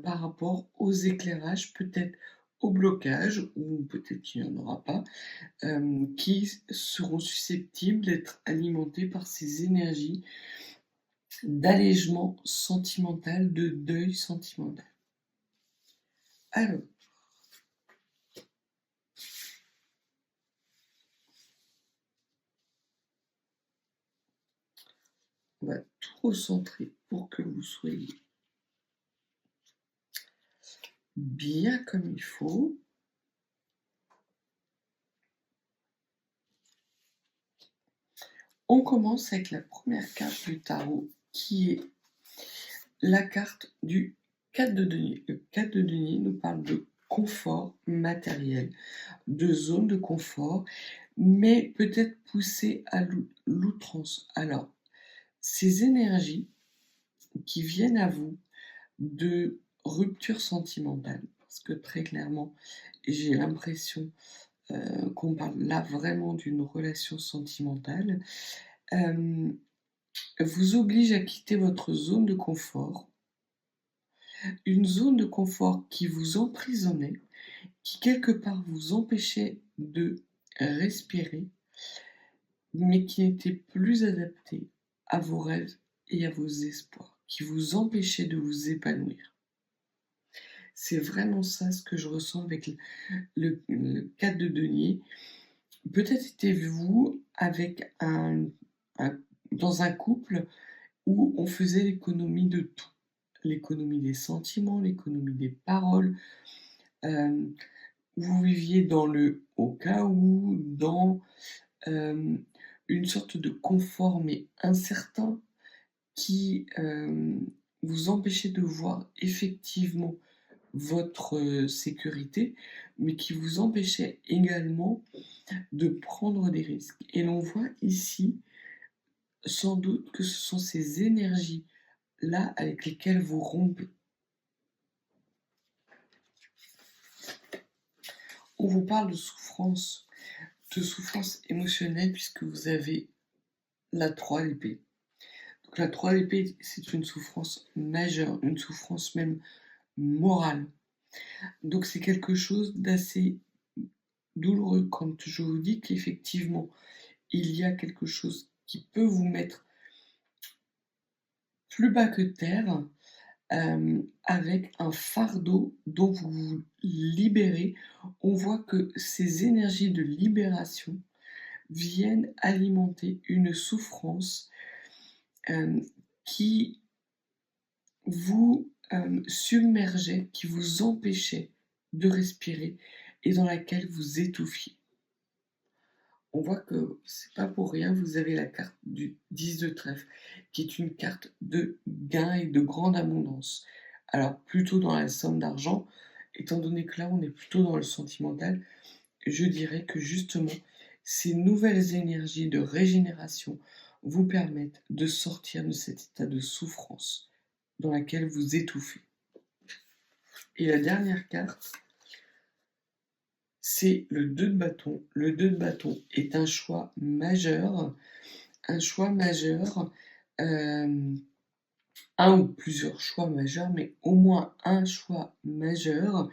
Speaker 2: par rapport aux éclairages, peut-être aux blocages ou peut-être qu'il n'y en aura pas, qui seront susceptibles d'être alimentés par ces énergies d'allègement sentimental, de deuil sentimental. Alors, on va tout recentrer pour que vous soyez bien comme il faut. On commence avec la première carte du tarot qui est la carte du 4 de denier. Le 4 de denier nous parle de confort matériel, de zone de confort, mais peut-être poussé à l'outrance. Alors, ces énergies qui viennent à vous de rupture sentimentale, parce que très clairement, j'ai l'impression qu'on parle là vraiment d'une relation sentimentale, vous oblige à quitter votre zone de confort, une zone de confort qui vous emprisonnait, qui quelque part vous empêchait de respirer, mais qui n'était plus adaptée à vos rêves et à vos espoirs, qui vous empêchait de vous épanouir. C'est vraiment ça ce que je ressens avec le 4 de denier. Peut-être étiez-vous avec dans un couple où on faisait l'économie de tout. L'économie des sentiments, l'économie des paroles. Vous viviez dans le au cas où, dans une sorte de confort mais incertain qui vous empêchait de voir effectivement votre sécurité, mais qui vous empêchait également de prendre des risques. Et l'on voit ici, sans doute, que ce sont ces énergies-là avec lesquelles vous rompez. On vous parle de souffrance émotionnelle, puisque vous avez la 3 d'épée. Donc la 3 d'épée, c'est une souffrance majeure, une souffrance même morale. Donc c'est quelque chose d'assez douloureux quand je vous dis qu'effectivement, il y a quelque chose qui peut vous mettre plus bas que terre, avec un fardeau dont vous vous libérez. On voit que ces énergies de libération viennent alimenter une souffrance, qui vous submergeait, qui vous empêchait de respirer et dans laquelle vous étouffiez. On voit que c'est pas pour rien, vous avez la carte du 10 de trèfle, qui est une carte de gain et de grande abondance. Alors, plutôt dans la somme d'argent, étant donné que là, on est plutôt dans le sentimental, je dirais que justement, ces nouvelles énergies de régénération vous permettent de sortir de cet état de souffrance dans laquelle vous étouffez. Et la dernière carte, c'est le 2 de bâton. Le 2 de bâton est un choix majeur, un ou plusieurs choix majeurs, mais au moins un choix majeur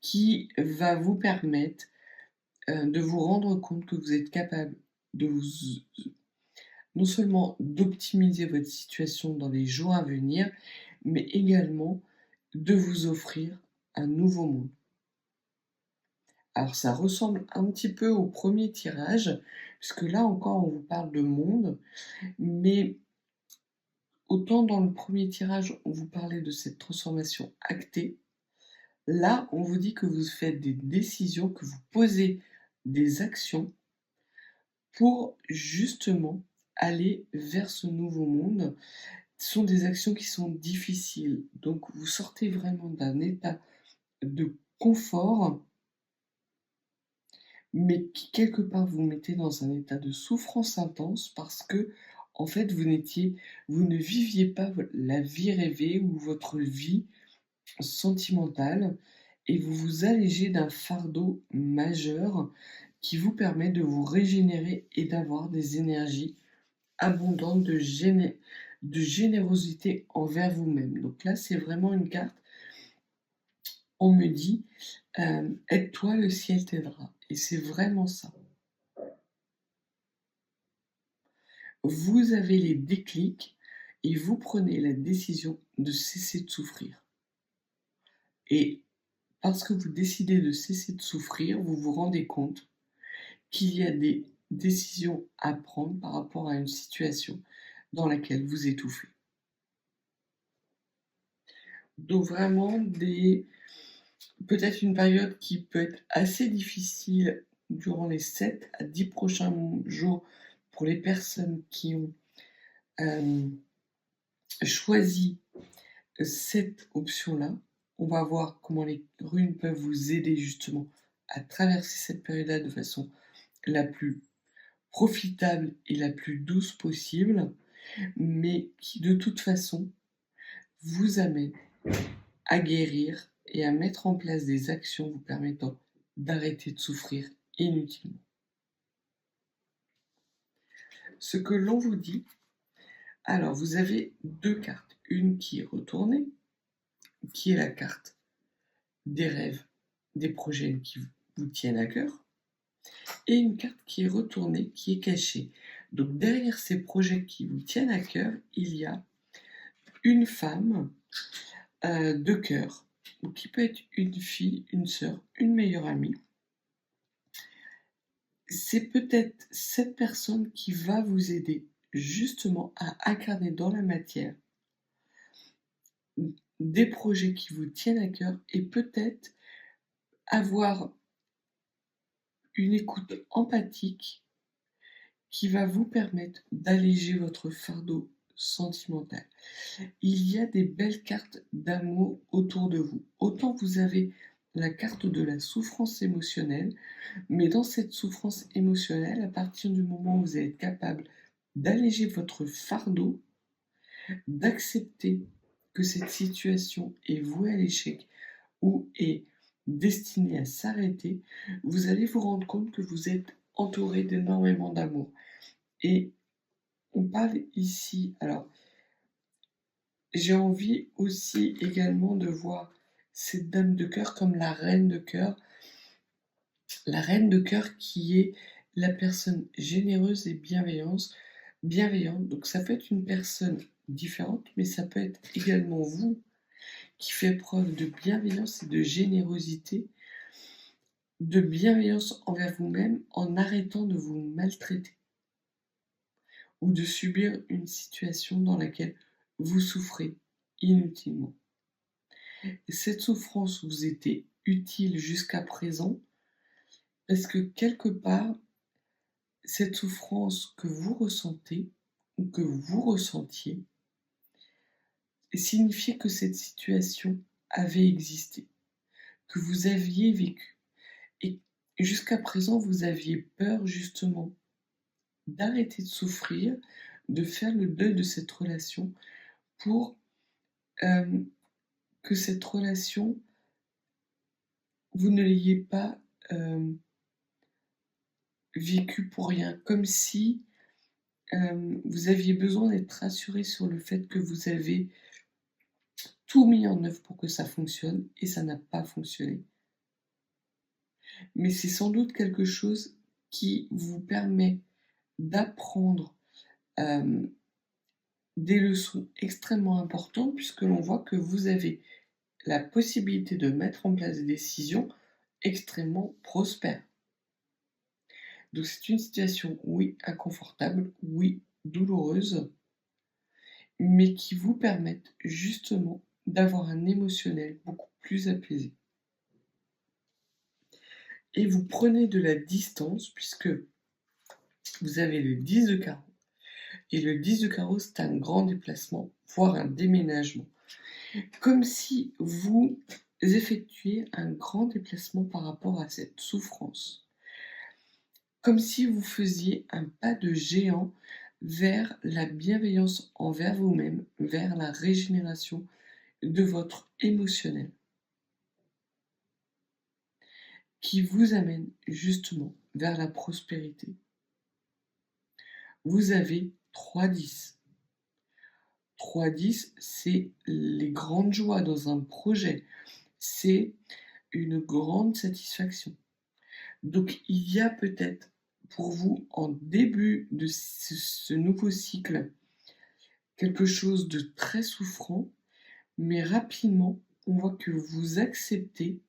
Speaker 2: qui va vous permettre de vous rendre compte que vous êtes capable de non seulement d'optimiser votre situation dans les jours à venir, mais également de vous offrir un nouveau monde. Alors ça ressemble un petit peu au premier tirage, puisque là encore on vous parle de monde, mais autant dans le premier tirage on vous parlait de cette transformation actée, là on vous dit que vous faites des décisions, que vous posez des actions pour justement aller vers ce nouveau monde. Ce sont des actions qui sont difficiles, donc vous sortez vraiment d'un état de confort, mais qui quelque part vous mettez dans un état de souffrance intense parce que, en fait, vous ne viviez pas la vie rêvée ou votre vie sentimentale et vous vous allégez d'un fardeau majeur qui vous permet de vous régénérer et d'avoir des énergies abondantes de générosité envers vous-même. Donc là, c'est vraiment une carte, on me dit, aide-toi, le ciel t'aidera. Et c'est vraiment ça. Vous avez les déclics et vous prenez la décision de cesser de souffrir. Et parce que vous décidez de cesser de souffrir, vous vous rendez compte qu'il y a des décisions à prendre par rapport à une situation dans laquelle vous étouffez. Donc vraiment peut-être une période qui peut être assez difficile durant les 7 à 10 prochains jours pour les personnes qui ont choisi cette option-là. On va voir comment les runes peuvent vous aider justement à traverser cette période-là de façon la plus profitable et la plus douce possible, mais qui de toute façon vous amène à guérir et à mettre en place des actions vous permettant d'arrêter de souffrir inutilement. Ce que l'on vous dit, alors vous avez 2 cartes. Une qui est retournée, qui est la carte des rêves, des projets qui vous tiennent à cœur, et une carte qui est retournée, qui est cachée. Donc derrière ces projets qui vous tiennent à cœur, il y a une femme de cœur, qui peut être une fille, une sœur, une meilleure amie. C'est peut-être cette personne qui va vous aider justement à incarner dans la matière des projets qui vous tiennent à cœur et peut-être avoir une écoute empathique qui va vous permettre d'alléger votre fardeau sentimental. Il y a des belles cartes d'amour autour de vous. Autant vous avez la carte de la souffrance émotionnelle, mais dans cette souffrance émotionnelle, à partir du moment où vous êtes capable d'alléger votre fardeau, d'accepter que cette situation est vouée à l'échec ou est destinée à s'arrêter, vous allez vous rendre compte que vous êtes entouré d'énormément d'amour. Et on parle ici, alors j'ai envie aussi également de voir cette dame de cœur comme la reine de cœur. La reine de cœur qui est la personne généreuse et bienveillante. Donc ça peut être une personne différente, mais ça peut être également vous qui fait preuve de bienveillance et de générosité, de bienveillance envers vous-même en arrêtant de vous maltraiter ou de subir une situation dans laquelle vous souffrez inutilement. Et cette souffrance vous était utile jusqu'à présent parce que quelque part, cette souffrance que vous ressentez ou que vous ressentiez signifiait que cette situation avait existé, que vous aviez vécu. Et jusqu'à présent, vous aviez peur justement d'arrêter de souffrir, de faire le deuil de cette relation pour que cette relation, vous ne l'ayez pas vécue pour rien, comme si vous aviez besoin d'être rassuré sur le fait que vous avez tout mis en œuvre pour que ça fonctionne et ça n'a pas fonctionné. Mais c'est sans doute quelque chose qui vous permet d'apprendre des leçons extrêmement importantes puisque l'on voit que vous avez la possibilité de mettre en place des décisions extrêmement prospères. Donc c'est une situation, oui, inconfortable, oui, douloureuse, mais qui vous permettent justement d'avoir un émotionnel beaucoup plus apaisé. Et vous prenez de la distance puisque vous avez le 10 de carreau. Et le 10 de carreau, c'est un grand déplacement, voire un déménagement. Comme si vous effectuiez un grand déplacement par rapport à cette souffrance. Comme si vous faisiez un pas de géant vers la bienveillance envers vous-même, vers la régénération de votre émotionnel. qui vous amène justement vers la prospérité. Vous avez 3-10. 3-10, c'est les grandes joies dans un projet. C'est une grande satisfaction. Donc il y a peut-être pour vous, en début de ce nouveau cycle, quelque chose de très souffrant, mais rapidement, on voit que vous acceptez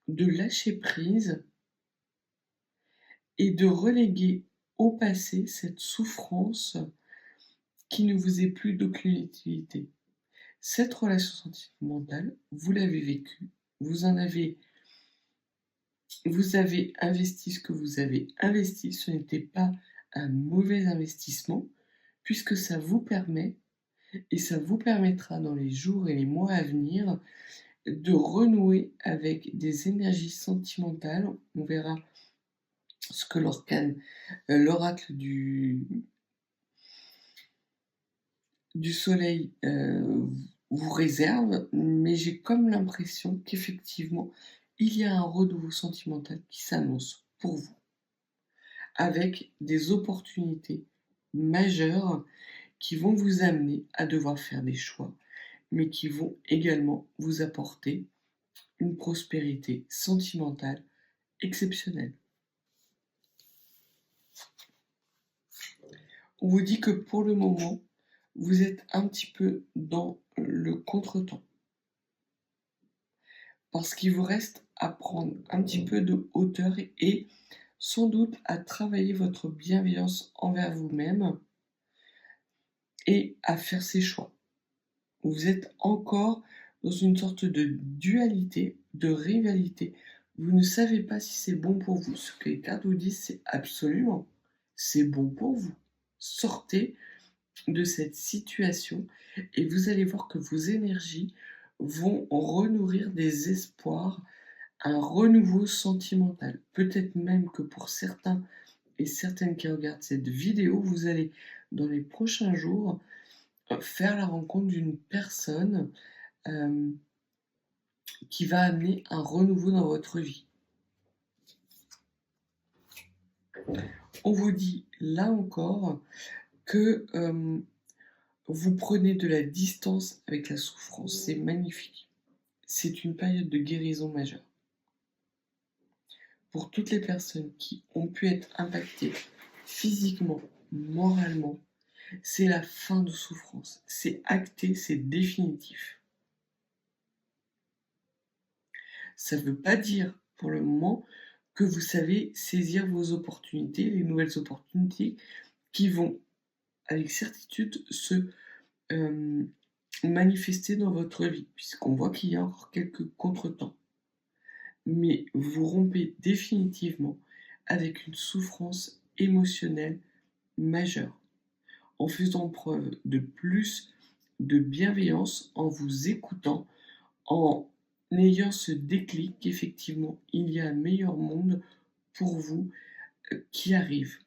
Speaker 2: de lâcher prise et de reléguer au passé cette souffrance qui ne vous est plus d'aucune utilité. Cette relation sentimentale, vous l'avez vécue, vous avez investi ce que vous avez investi, ce n'était pas un mauvais investissement, puisque ça vous permet, et ça vous permettra dans les jours et les mois à venir, de renouer avec des énergies sentimentales. On verra ce que l'oracle du soleil vous réserve, mais j'ai comme l'impression qu'effectivement, il y a un renouveau sentimental qui s'annonce pour vous, avec des opportunités majeures qui vont vous amener à devoir faire des choix, mais qui vont également vous apporter une prospérité sentimentale exceptionnelle. On vous dit que pour le moment, vous êtes un petit peu dans le contretemps. Parce qu'il vous reste à prendre un petit peu de hauteur et sans doute à travailler votre bienveillance envers vous-même et à faire ses choix. Vous êtes encore dans une sorte de dualité, de rivalité. Vous ne savez pas si c'est bon pour vous. Ce que les cartes vous disent, c'est absolument, c'est bon pour vous. Sortez de cette situation et vous allez voir que vos énergies vont renourrir des espoirs, un renouveau sentimental. Peut-être même que pour certains et certaines qui regardent cette vidéo, vous allez dans les prochains jours faire la rencontre d'une personne qui va amener un renouveau dans votre vie. On vous dit là encore que vous prenez de la distance avec la souffrance. C'est magnifique. C'est une période de guérison majeure. Pour toutes les personnes qui ont pu être impactées physiquement, moralement, c'est la fin de souffrance. C'est acté, c'est définitif. Ça ne veut pas dire pour le moment que vous savez saisir vos opportunités, les nouvelles opportunités qui vont avec certitude se manifester dans votre vie, puisqu'on voit qu'il y a encore quelques contretemps. Mais vous rompez définitivement avec une souffrance émotionnelle majeure, en faisant preuve de plus de bienveillance, en vous écoutant, en ayant ce déclic qu'effectivement il y a un meilleur monde pour vous qui arrive.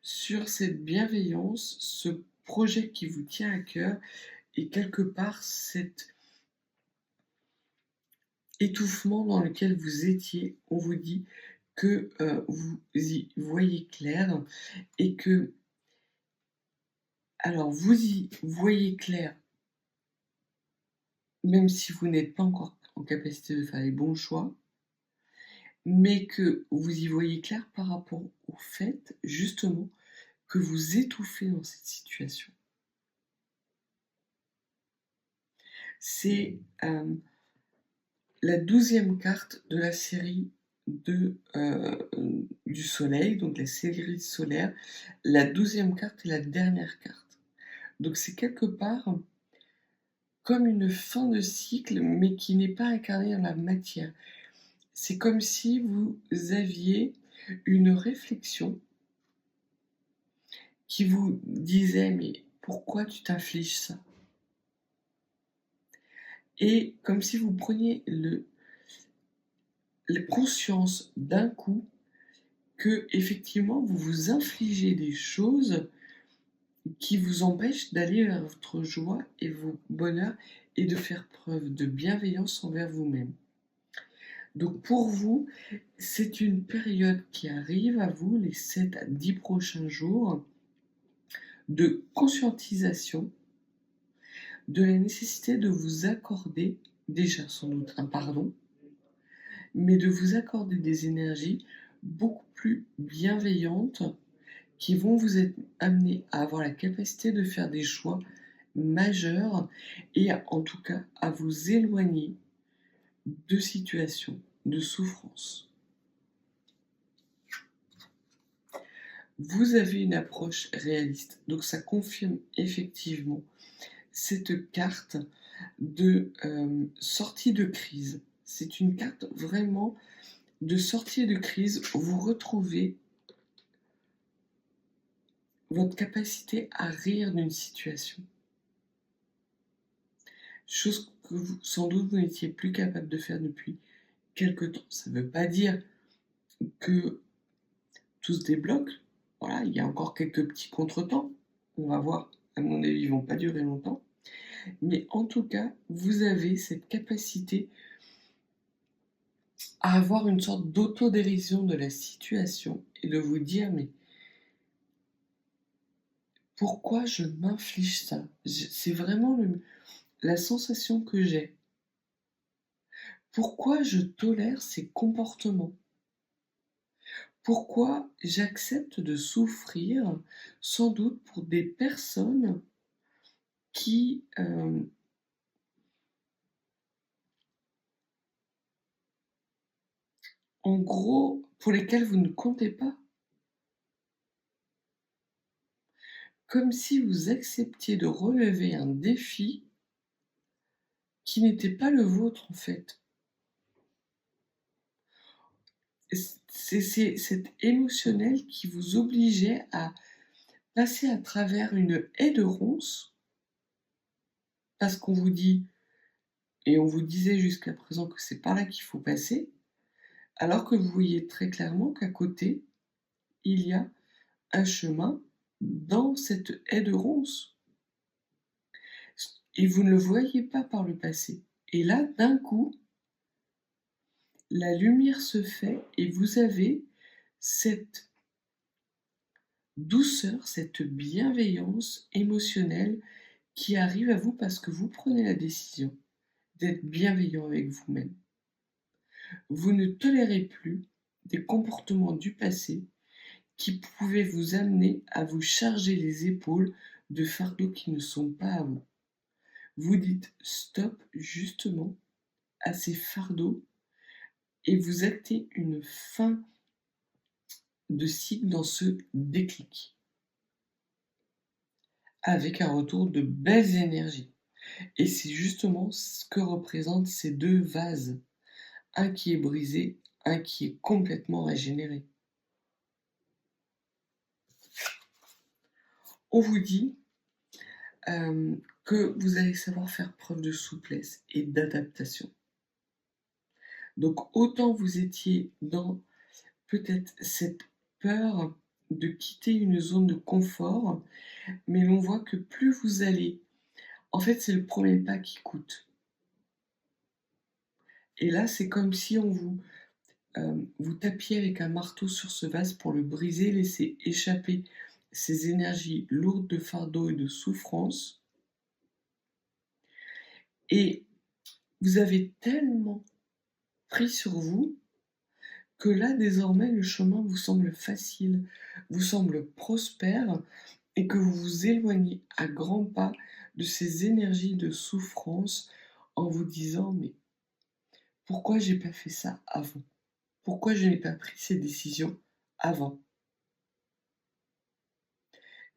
Speaker 2: Sur cette bienveillance, ce projet qui vous tient à cœur et quelque part cet étouffement dans lequel vous étiez, on vous dit que vous y voyez clair et que, alors vous y voyez clair, même si vous n'êtes pas encore en capacité de faire les bons choix, mais que vous y voyez clair par rapport au fait, justement, que vous étouffez dans cette situation. C'est la 12e carte de la série du soleil, donc la série solaire. La 12e carte est la dernière carte. Donc c'est quelque part comme une fin de cycle, mais qui n'est pas incarnée dans la matière. C'est comme si vous aviez une réflexion qui vous disait « mais pourquoi tu t'infliges ça ?» Et comme si vous preniez la conscience d'un coup que effectivement vous vous infligez des choses qui vous empêchent d'aller vers votre joie et vos bonheurs et de faire preuve de bienveillance envers vous-même. Donc pour vous, c'est une période qui arrive à vous, les 7 à 10 prochains jours, de conscientisation de la nécessité de vous accorder, déjà sans doute un pardon, mais de vous accorder des énergies beaucoup plus bienveillantes qui vont vous amener à avoir la capacité de faire des choix majeurs et en tout cas à vous éloigner de situations de souffrance. Vous avez une approche réaliste, donc ça confirme effectivement cette carte de sortie de crise. C'est une carte vraiment de sortie de crise où vous retrouvez votre capacité à rire d'une situation. Chose que sans doute vous n'étiez plus capable de faire depuis quelque temps. Ça ne veut pas dire que tout se débloque. Voilà, il y a encore quelques petits contretemps. On va voir, à mon avis, ils ne vont pas durer longtemps. Mais en tout cas, vous avez cette capacité à avoir une sorte d'autodérision de la situation et de vous dire mais pourquoi je m'inflige ça? C'est vraiment la sensation que j'ai. Pourquoi je tolère ces comportements? Pourquoi j'accepte de souffrir, sans doute pour des personnes qui, en gros, pour lesquelles vous ne comptez pas? Comme si vous acceptiez de relever un défi qui n'était pas le vôtre, en fait. C'est cet émotionnel qui vous obligeait à passer à travers une haie de ronces, parce qu'on vous dit et on vous disait jusqu'à présent que c'est par là qu'il faut passer, alors que vous voyez très clairement qu'à côté, il y a un chemin dans cette haie de ronces et vous ne le voyez pas par le passé. Et là, d'un coup, la lumière se fait et vous avez cette douceur, cette bienveillance émotionnelle qui arrive à vous parce que vous prenez la décision d'être bienveillant avec vous-même. Vous ne tolérez plus des comportements du passé qui pouvaient vous amener à vous charger les épaules de fardeaux qui ne sont pas à vous. Vous dites stop justement à ces fardeaux et vous actez une fin de cycle dans ce déclic, avec un retour de belles énergies. Et c'est justement ce que représentent ces deux vases, un qui est brisé, un qui est complètement régénéré. On vous dit que vous allez savoir faire preuve de souplesse et d'adaptation. Donc autant vous étiez dans peut-être cette peur de quitter une zone de confort, mais l'on voit que plus vous allez, en fait c'est le premier pas qui coûte. Et là c'est comme si on vous tapiez avec un marteau sur ce vase pour le briser, laisser échapper ces énergies lourdes de fardeau et de souffrance. Et vous avez tellement pris sur vous que là, désormais, le chemin vous semble facile, vous semble prospère et que vous vous éloignez à grands pas de ces énergies de souffrance en vous disant mais pourquoi j'ai pas fait ça avant? Pourquoi je n'ai pas pris ces décisions avant?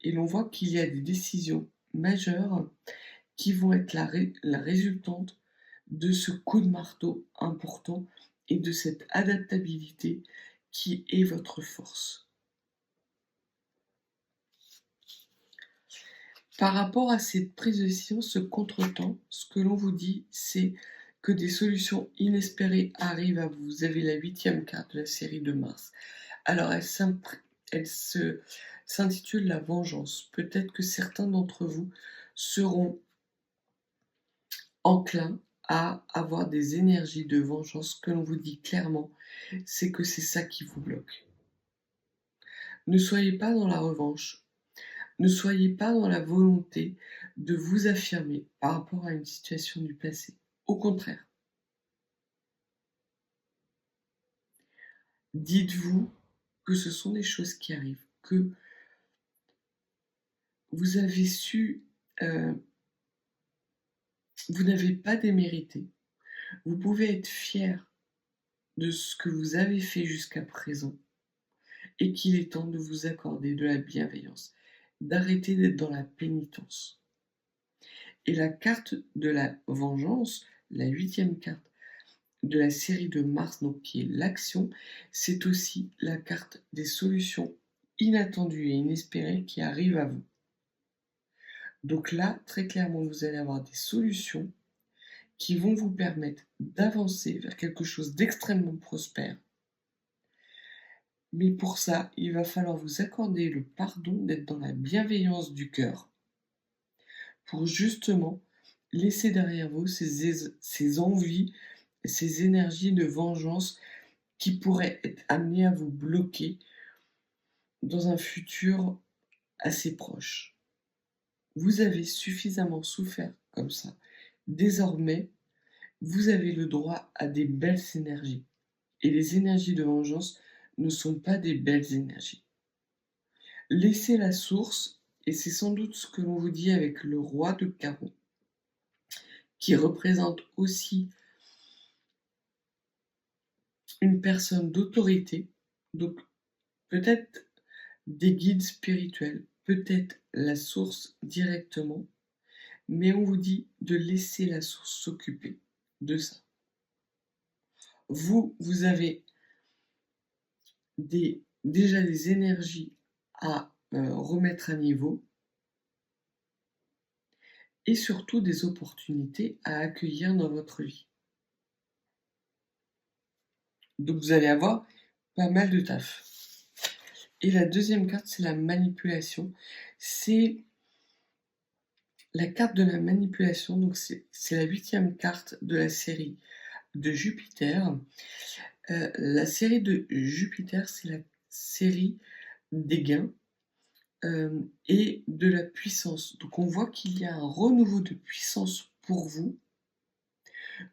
Speaker 2: Et l'on voit qu'il y a des décisions majeures qui vont être la résultante de ce coup de marteau important et de cette adaptabilité qui est votre force. Par rapport à cette prise de décision, ce contretemps, ce que l'on vous dit, c'est que des solutions inespérées arrivent à vous. Vous avez la 8e carte de la série de Mars. Alors, elle s'intitule La vengeance. Peut-être que certains d'entre vous seront enclins à avoir des énergies de vengeance que l'on vous dit clairement, c'est que c'est ça qui vous bloque. Ne soyez pas dans la revanche, ne soyez pas dans la volonté de vous affirmer par rapport à une situation du passé. Au contraire, dites-vous que ce sont des choses qui arrivent, que vous avez su, vous n'avez pas démérité. Vous pouvez être fier de ce que vous avez fait jusqu'à présent et qu'il est temps de vous accorder de la bienveillance, d'arrêter d'être dans la pénitence. Et la carte de la vengeance, la 8e carte de la série de Mars, donc qui est l'action, c'est aussi la carte des solutions inattendues et inespérées qui arrivent à vous. Donc là, très clairement, vous allez avoir des solutions qui vont vous permettre d'avancer vers quelque chose d'extrêmement prospère. Mais pour ça, il va falloir vous accorder le pardon, d'être dans la bienveillance du cœur, pour justement laisser derrière vous ces envies, ces énergies de vengeance qui pourraient être amenées à vous bloquer dans un futur assez proche. Vous avez suffisamment souffert comme ça. Désormais, vous avez le droit à des belles énergies. Et les énergies de vengeance ne sont pas des belles énergies. Laissez la source, et c'est sans doute ce que l'on vous dit avec le roi de carreau, qui représente aussi une personne d'autorité, donc peut-être des guides spirituels, peut-être la source directement, mais on vous dit de laisser la source s'occuper de ça. Vous avez déjà des énergies à remettre à niveau et surtout des opportunités à accueillir dans votre vie. Donc vous allez avoir pas mal de taf. Et la deuxième carte, c'est la manipulation. C'est la carte de la manipulation, donc c'est la 8e carte de la série de Jupiter. La série de Jupiter, c'est la série des gains et de la puissance. Donc on voit qu'il y a un renouveau de puissance pour vous,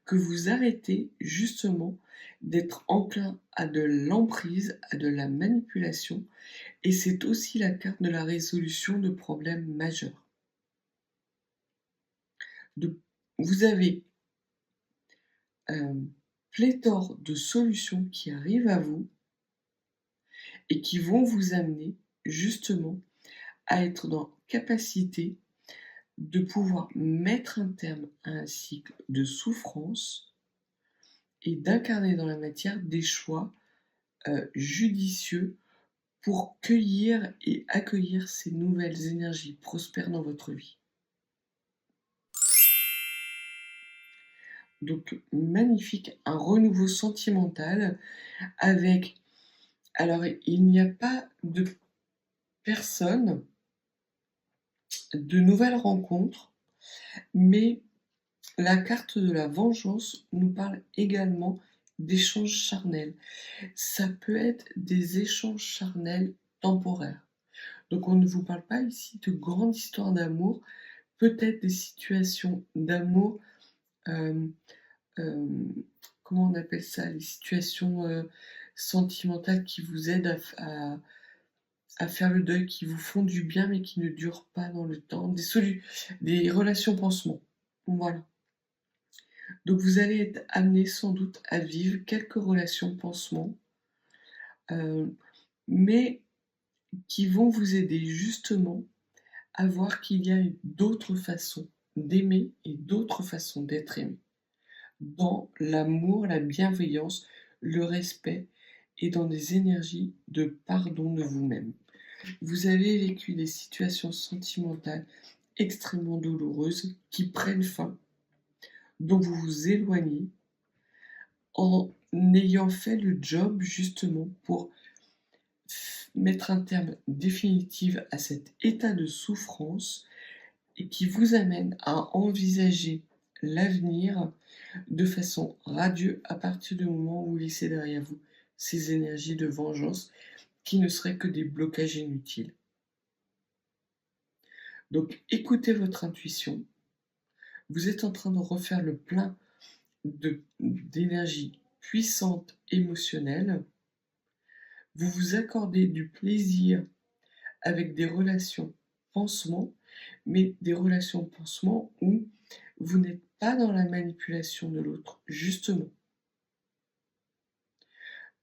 Speaker 2: que vous arrêtez justement d'être enclin à de l'emprise, à de la manipulation, et c'est aussi la carte de la résolution de problèmes majeurs. Vous avez pléthore de solutions qui arrivent à vous et qui vont vous amener justement à être dans capacité de pouvoir mettre un terme à un cycle de souffrance et d'incarner dans la matière des choix judicieux pour cueillir et accueillir ces nouvelles énergies prospères dans votre vie. Donc magnifique, un renouveau sentimental avec... Alors il n'y a pas de personne, de nouvelles rencontres, mais la carte de la vengeance nous parle également d'échanges charnels. Ça peut être des échanges charnels temporaires. Donc on ne vous parle pas ici de grandes histoires d'amour, peut-être des situations d'amour, comment on appelle ça, les situations sentimentales qui vous aident à faire le deuil, qui vous font du bien mais qui ne durent pas dans le temps, des relations pansements. Voilà. Donc vous allez être amené sans doute à vivre quelques relations pansements, mais qui vont vous aider justement à voir qu'il y a d'autres façons d'aimer et d'autres façons d'être aimé. Dans l'amour, la bienveillance, le respect et dans des énergies de pardon de vous-même. Vous avez vécu des situations sentimentales extrêmement douloureuses qui prennent fin, dont vous vous éloignez en ayant fait le job justement pour mettre un terme définitif à cet état de souffrance et qui vous amène à envisager l'avenir de façon radieuse à partir du moment où vous laissez derrière vous ces énergies de vengeance qui ne seraient que des blocages inutiles. Donc écoutez votre intuition. Vous êtes en train de refaire le plein d'énergie puissante émotionnelle. Vous vous accordez du plaisir avec des relations pansements, mais des relations pansements où vous n'êtes pas dans la manipulation de l'autre, justement.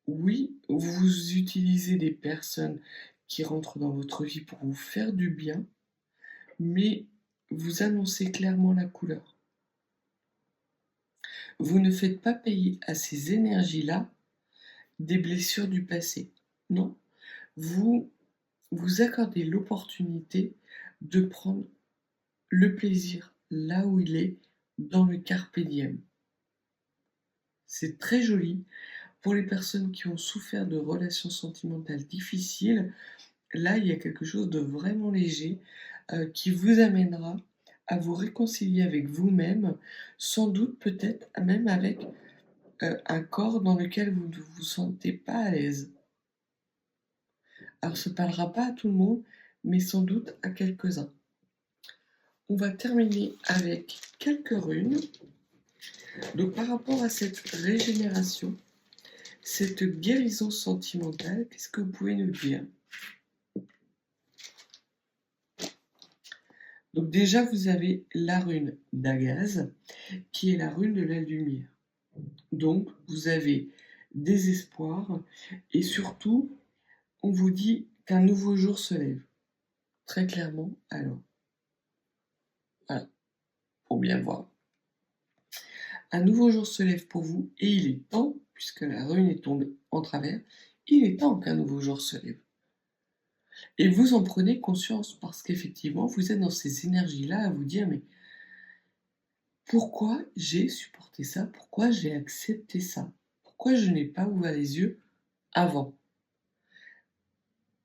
Speaker 2: Oui, vous utilisez des personnes qui rentrent dans votre vie pour vous faire du bien, mais vous annoncez clairement la couleur. Vous ne faites pas payer à ces énergies-là des blessures du passé. Non, vous vous accordez l'opportunité de prendre le plaisir là où il est, dans le carpe diem. C'est très joli. Pour les personnes qui ont souffert de relations sentimentales difficiles, là, il y a quelque chose de vraiment léger qui vous amènera à vous réconcilier avec vous-même, sans doute peut-être même avec un corps dans lequel vous ne vous sentez pas à l'aise. Alors, ça ne parlera pas à tout le monde, mais sans doute à quelques-uns. On va terminer avec quelques runes. Donc, par rapport à cette régénération, cette guérison sentimentale, qu'est-ce que vous pouvez nous dire? Donc déjà, vous avez la rune d'Agaz, qui est la rune de la lumière. Donc, vous avez des espoirs, et surtout, on vous dit qu'un nouveau jour se lève. Très clairement, alors. Voilà, pour bien voir. Un nouveau jour se lève pour vous, et il est temps, puisque la rune est tombée en travers, il est temps qu'un nouveau jour se lève. Et vous en prenez conscience, parce qu'effectivement, vous êtes dans ces énergies-là à vous dire, mais pourquoi j'ai supporté ça? Pourquoi j'ai accepté ça? Pourquoi je n'ai pas ouvert les yeux avant?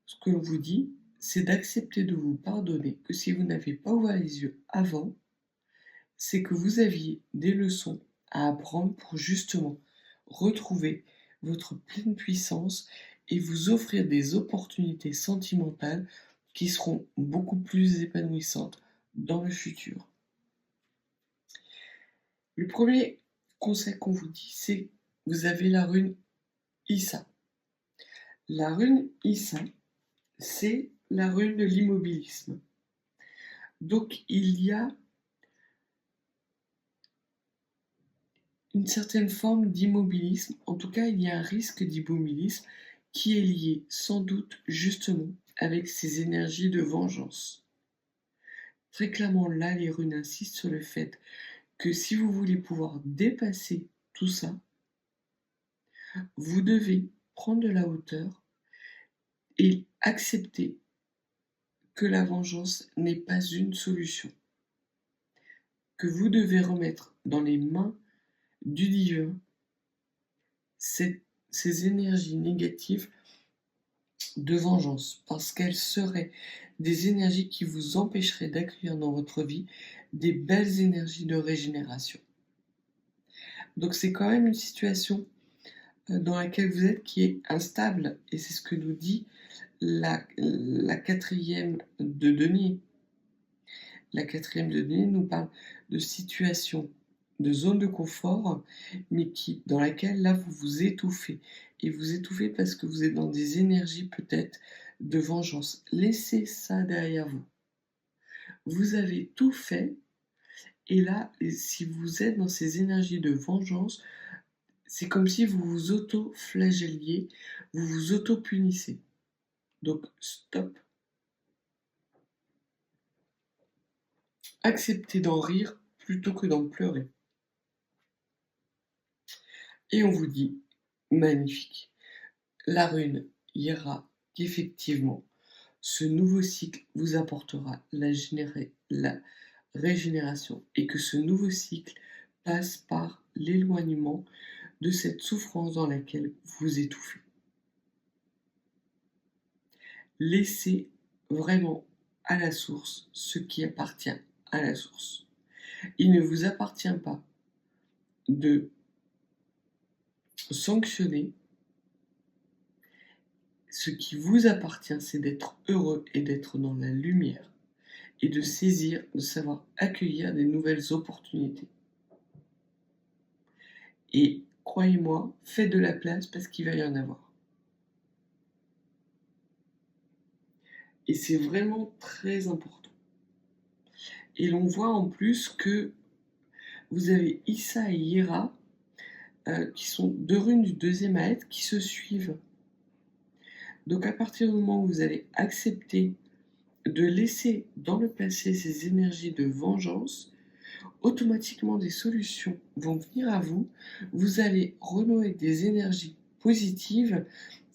Speaker 2: Ce que l'on vous dit, c'est d'accepter de vous pardonner, que si vous n'avez pas ouvert les yeux avant, c'est que vous aviez des leçons à apprendre pour justement retrouver votre pleine puissance et vous offrir des opportunités sentimentales qui seront beaucoup plus épanouissantes dans le futur. Le premier conseil qu'on vous dit, c'est que vous avez la rune Issa. La rune Issa, c'est la rune de l'immobilisme. Donc il y a une certaine forme d'immobilisme, en tout cas il y a un risque d'immobilisme qui est lié sans doute justement avec ces énergies de vengeance. Très clairement là, les runes insistent sur le fait que si vous voulez pouvoir dépasser tout ça, vous devez prendre de la hauteur et accepter que la vengeance n'est pas une solution, que vous devez remettre dans les mains du divin ces énergies négatives de vengeance, parce qu'elles seraient des énergies qui vous empêcheraient d'accueillir dans votre vie des belles énergies de régénération. Donc c'est quand même une situation dans laquelle vous êtes qui est instable, et c'est ce que nous dit la quatrième de denier. La quatrième de denier nous parle de situation, de zone de confort, mais dans laquelle là vous vous étouffez. Et vous étouffez parce que vous êtes dans des énergies peut-être de vengeance. Laissez ça derrière vous. Vous avez tout fait, et là, si vous êtes dans ces énergies de vengeance, c'est comme si vous vous auto-flagelliez, vous vous auto-punissez. Donc, stop. Acceptez d'en rire plutôt que d'en pleurer. Et on vous dit, magnifique, la rune ira qu'effectivement, ce nouveau cycle vous apportera la régénération, et que ce nouveau cycle passe par l'éloignement de cette souffrance dans laquelle vous étouffez. Laissez vraiment à la source ce qui appartient à la source. Il ne vous appartient pas de sanctionner. Ce qui vous appartient, c'est d'être heureux et d'être dans la lumière et de saisir, de savoir accueillir des nouvelles opportunités. Et croyez-moi, faites de la place parce qu'il va y en avoir. Et c'est vraiment très important. Et l'on voit en plus que vous avez Issa et Hira, qui sont 2 runes du 2e aède qui se suivent. Donc à partir du moment où vous allez accepter de laisser dans le passé ces énergies de vengeance, automatiquement des solutions vont venir à vous. Vous allez renouer des énergies positives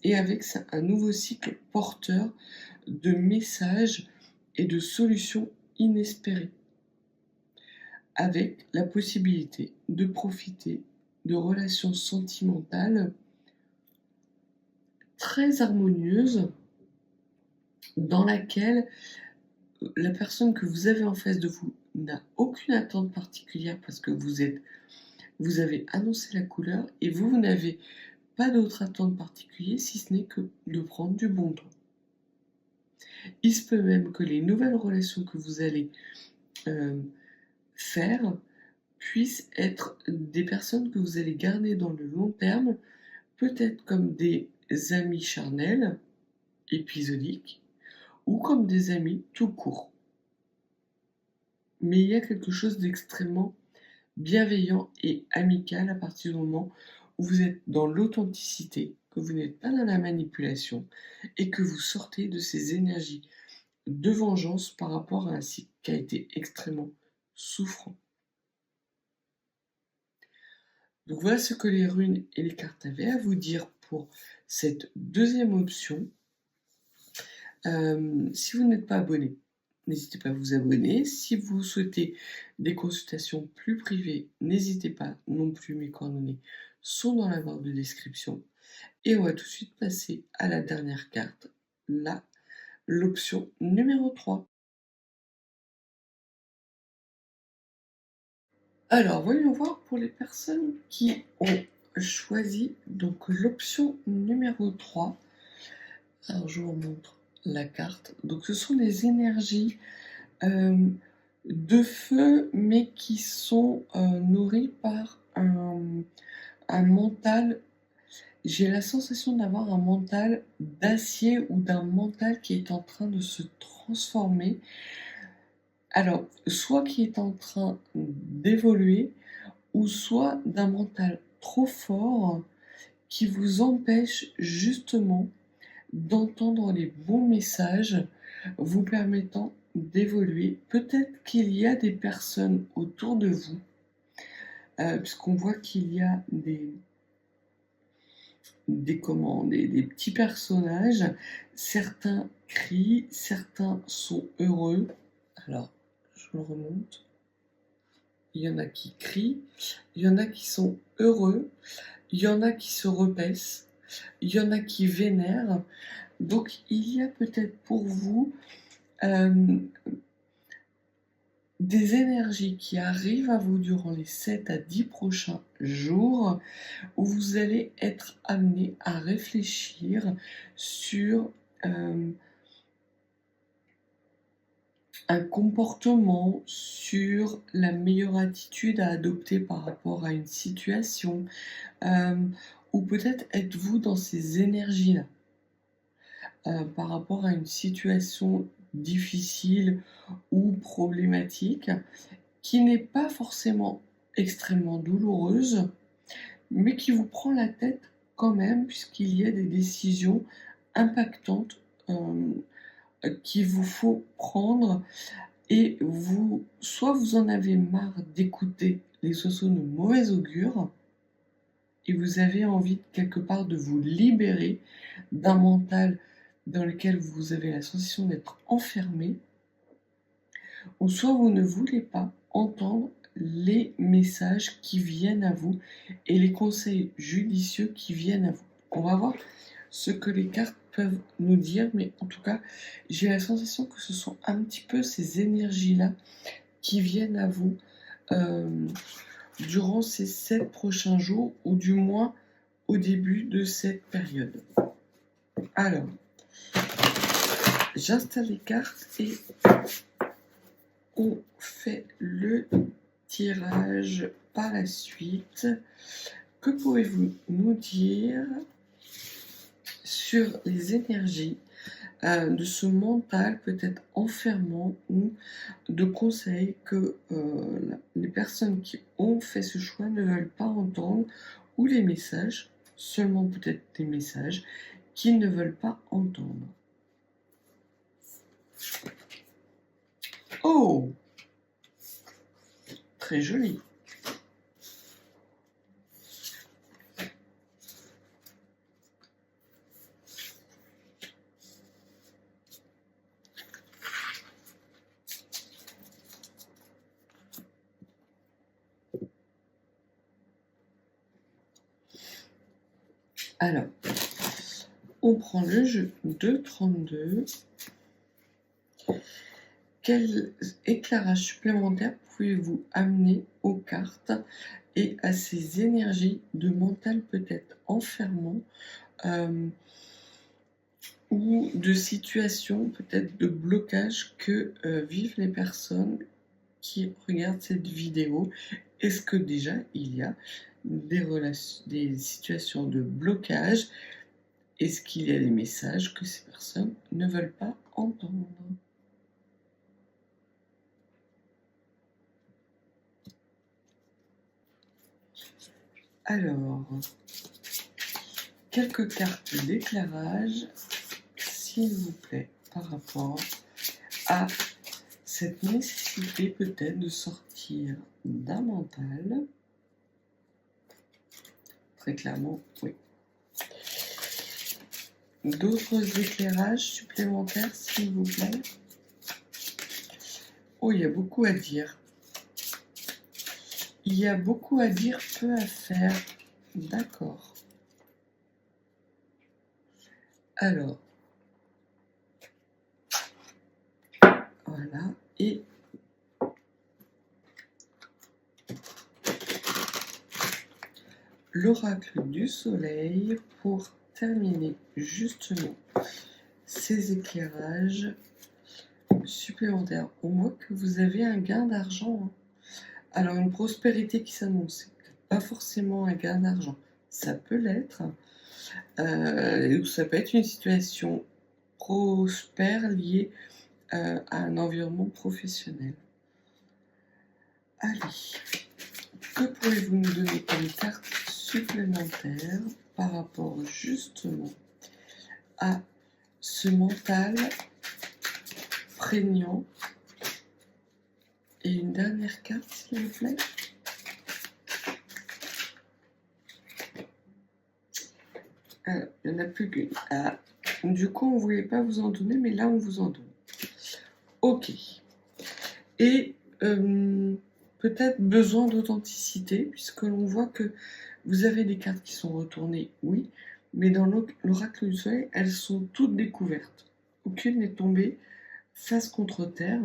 Speaker 2: et avec ça un nouveau cycle porteur de messages et de solutions inespérées, avec la possibilité de profiter de relations sentimentales très harmonieuses dans laquelle la personne que vous avez en face de vous n'a aucune attente particulière parce que vous avez annoncé la couleur et vous n'avez pas d'autre attente particulière si ce n'est que de prendre du bon temps. Il se peut même que les nouvelles relations que vous allez faire puissent être des personnes que vous allez garder dans le long terme, peut-être comme des amis charnels, épisodiques, ou comme des amis tout court. Mais il y a quelque chose d'extrêmement bienveillant et amical à partir du moment où vous êtes dans l'authenticité, que vous n'êtes pas dans la manipulation et que vous sortez de ces énergies de vengeance par rapport à un cycle qui a été extrêmement souffrant. Donc voilà ce que les runes et les cartes avaient à vous dire pour cette deuxième option. Si vous n'êtes pas abonné, n'hésitez pas à vous abonner. Si vous souhaitez des consultations plus privées, n'hésitez pas non plus, mes coordonnées sont dans la barre de description. Et on va tout de suite passer à la dernière carte, l'option numéro 3. Alors, voyons voir pour les personnes qui ont choisi donc l'option numéro 3. Alors, je vous montre la carte. Donc, ce sont des énergies de feu, mais qui sont nourries par un mental. J'ai la sensation d'avoir un mental d'acier ou d'un mental qui est en train de se transformer. Alors, soit qui est en train d'évoluer, ou soit d'un mental trop fort qui vous empêche justement d'entendre les bons messages vous permettant d'évoluer. Peut-être qu'il y a des personnes autour de vous, puisqu'on voit qu'il y a des petits personnages. Certains crient, certains sont heureux. Alors, je le remonte. Il y en a qui crient, il y en a qui sont heureux, il y en a qui se repaissent, il y en a qui vénèrent. Donc il y a peut-être pour vous des énergies qui arrivent à vous durant les 7 à 10 prochains jours où vous allez être amené à réfléchir sur un comportement, sur la meilleure attitude à adopter par rapport à une situation, ou peut-être êtes-vous dans ces énergies-là par rapport à une situation difficile ou problématique qui n'est pas forcément extrêmement douloureuse, mais qui vous prend la tête quand même, puisqu'il y a des décisions impactantes qu'il vous faut prendre, et soit vous en avez marre d'écouter les oiseaux de mauvais augure, et vous avez envie quelque part de vous libérer d'un mental dans lequel vous avez la sensation d'être enfermé, ou soit vous ne voulez pas entendre les messages qui viennent à vous et les conseils judicieux qui viennent à vous. On va voir ce que les cartes peuvent nous dire, mais en tout cas, j'ai la sensation que ce sont un petit peu ces énergies-là qui viennent à vous durant ces 7 prochains jours, ou du moins au début de cette période. Alors, j'installe les cartes et on fait le tirage par la suite. Que pouvez-vous nous dire sur les énergies de ce mental peut-être enfermant, ou de conseils que les personnes qui ont fait ce choix ne veulent pas entendre, ou les messages, seulement peut-être des messages, qu'ils ne veulent pas entendre. Oh! Très joli. Alors, on prend le jeu de 32. Quel éclairage supplémentaire pouvez-vous amener aux cartes et à ces énergies de mental peut-être enfermant, ou de situations peut-être de blocage que vivent les personnes qui regardent cette vidéo? Est-ce que déjà il y a des situations de blocage? Est-ce qu'il y a des messages que ces personnes ne veulent pas entendre? Alors, quelques cartes d'éclairage, s'il vous plaît, par rapport à cette nécessité peut-être de sortir d'un mental. Très clairement, oui. D'autres éclairages supplémentaires, s'il vous plaît. Oh, il y a beaucoup à dire. Il y a beaucoup à dire, peu à faire. D'accord. Alors, voilà. Et l'oracle du soleil pour terminer justement ces éclairages supplémentaires. On voit que vous avez un gain d'argent, hein. Alors, une prospérité qui s'annonce, pas forcément un gain d'argent, ça peut l'être, ou ça peut être une situation prospère liée à un environnement professionnel. Allez, que pouvez-vous nous donner comme carte supplémentaire par rapport justement à ce mental prégnant? Et une dernière carte, s'il vous plaît. Alors, il n'y en a plus qu'une. Ah, du coup, on ne voulait pas vous en donner, mais là, on vous en donne. Ok. Et peut-être besoin d'authenticité, puisque l'on voit que vous avez des cartes qui sont retournées, oui, mais dans l'oracle du soleil, elles sont toutes découvertes. Aucune n'est tombée face contre terre,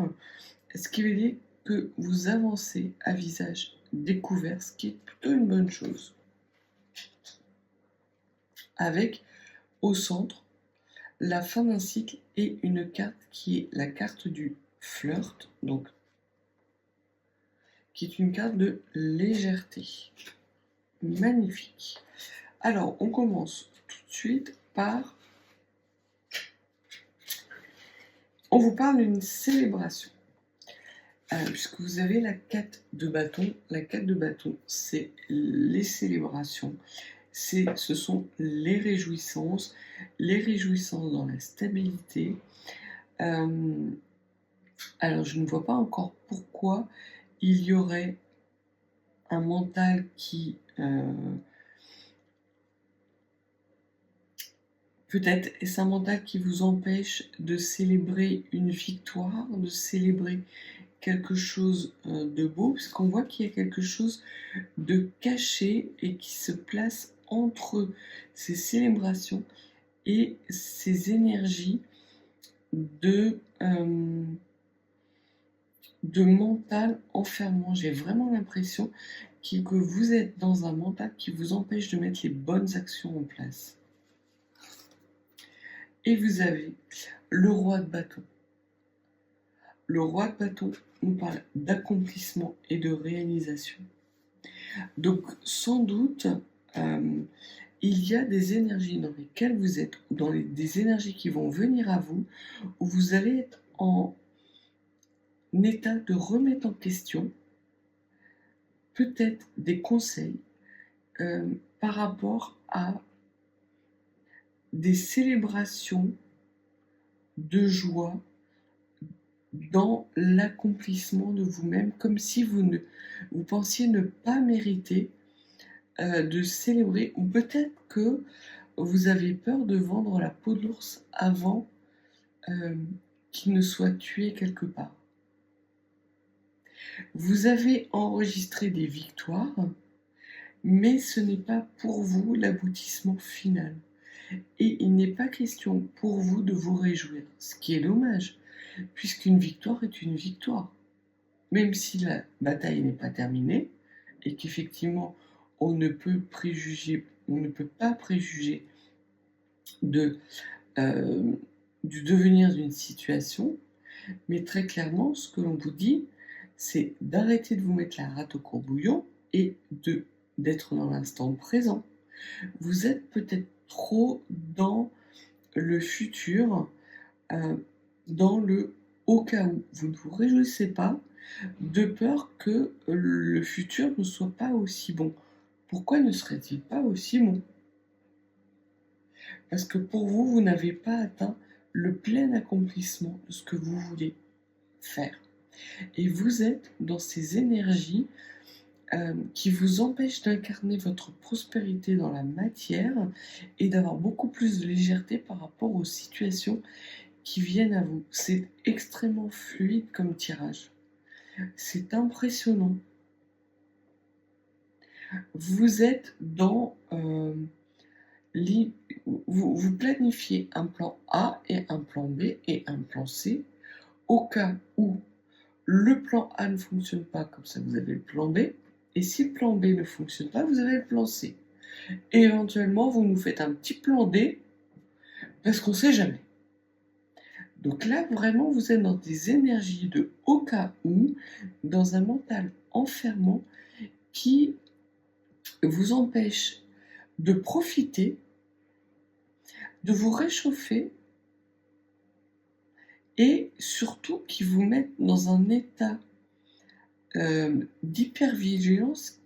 Speaker 2: ce qui veut dire que vous avancez à visage découvert, ce qui est plutôt une bonne chose. Avec, au centre, la fin d'un cycle et une carte qui est la carte du flirt, donc qui est une carte de légèreté. Magnifique. Alors, on commence tout de suite par... On vous parle d'une célébration. Puisque vous avez la 4 de bâton. La 4 de bâton, c'est les célébrations. Ce sont les réjouissances dans la stabilité. Alors, je ne vois pas encore pourquoi il y aurait un mental qui peut-être est-ce un mental qui vous empêche de célébrer une victoire, de célébrer quelque chose de beau, parce qu'on voit qu'il y a quelque chose de caché et qui se place entre ces célébrations et ces énergies de mental enfermant. J'ai vraiment l'impression que vous êtes dans un mental qui vous empêche de mettre les bonnes actions en place. Et vous avez le roi de bâton. Le roi de bâton nous parle d'accomplissement et de réalisation. Donc sans doute, il y a des énergies dans lesquelles vous êtes, ou des énergies qui vont venir à vous, où vous allez être en état de remettre en question peut-être des conseils par rapport à des célébrations de joie dans l'accomplissement de vous-même, comme si vous pensiez ne pas mériter de célébrer, ou peut-être que vous avez peur de vendre la peau de l'ours avant qu'il ne soit tué quelque part. Vous avez enregistré des victoires, mais ce n'est pas pour vous l'aboutissement final. Et il n'est pas question pour vous de vous réjouir, ce qui est dommage, puisqu'une victoire est une victoire. Même si la bataille n'est pas terminée, et qu'effectivement on ne peut pas préjuger du devenir d'une situation, mais très clairement, ce que l'on vous dit, c'est d'arrêter de vous mettre la rate au courbouillon et d'être dans l'instant présent. Vous êtes peut-être trop dans le futur, dans le au cas où. Vous ne vous réjouissez pas, de peur que le futur ne soit pas aussi bon. Pourquoi ne serait-il pas aussi bon? Parce que pour vous, vous n'avez pas atteint le plein accomplissement de ce que vous voulez faire. Et vous êtes dans ces énergies qui vous empêchent d'incarner votre prospérité dans la matière et d'avoir beaucoup plus de légèreté par rapport aux situations qui viennent à vous. C'est extrêmement fluide comme tirage. C'est impressionnant. Vous êtes dans... vous planifiez un plan A et un plan B et un plan C au cas où le plan A ne fonctionne pas, comme ça vous avez le plan B, et si le plan B ne fonctionne pas, vous avez le plan C. Et éventuellement, vous nous faites un petit plan D, parce qu'on ne sait jamais. Donc là, vraiment, vous êtes dans des énergies de au cas où, dans un mental enfermant qui vous empêche de profiter, de vous réchauffer, et surtout qui vous met dans un état d'hypervigilance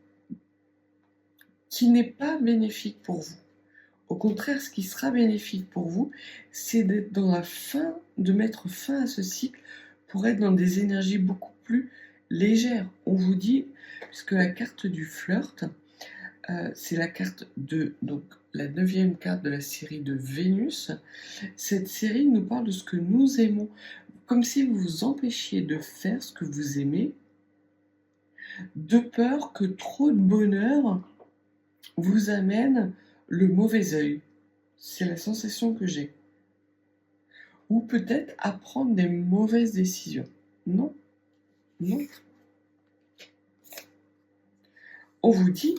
Speaker 2: qui n'est pas bénéfique pour vous. Au contraire, ce qui sera bénéfique pour vous, c'est d'être de mettre fin à ce cycle pour être dans des énergies beaucoup plus légères. On vous dit, puisque la carte du flirt, c'est la carte donc la 9e carte de la série de Vénus. Cette série nous parle de ce que nous aimons, comme si vous vous empêchiez de faire ce que vous aimez, de peur que trop de bonheur vous amène le mauvais œil. C'est la sensation que j'ai. Ou peut-être à prendre des mauvaises décisions. Non. Non. On vous dit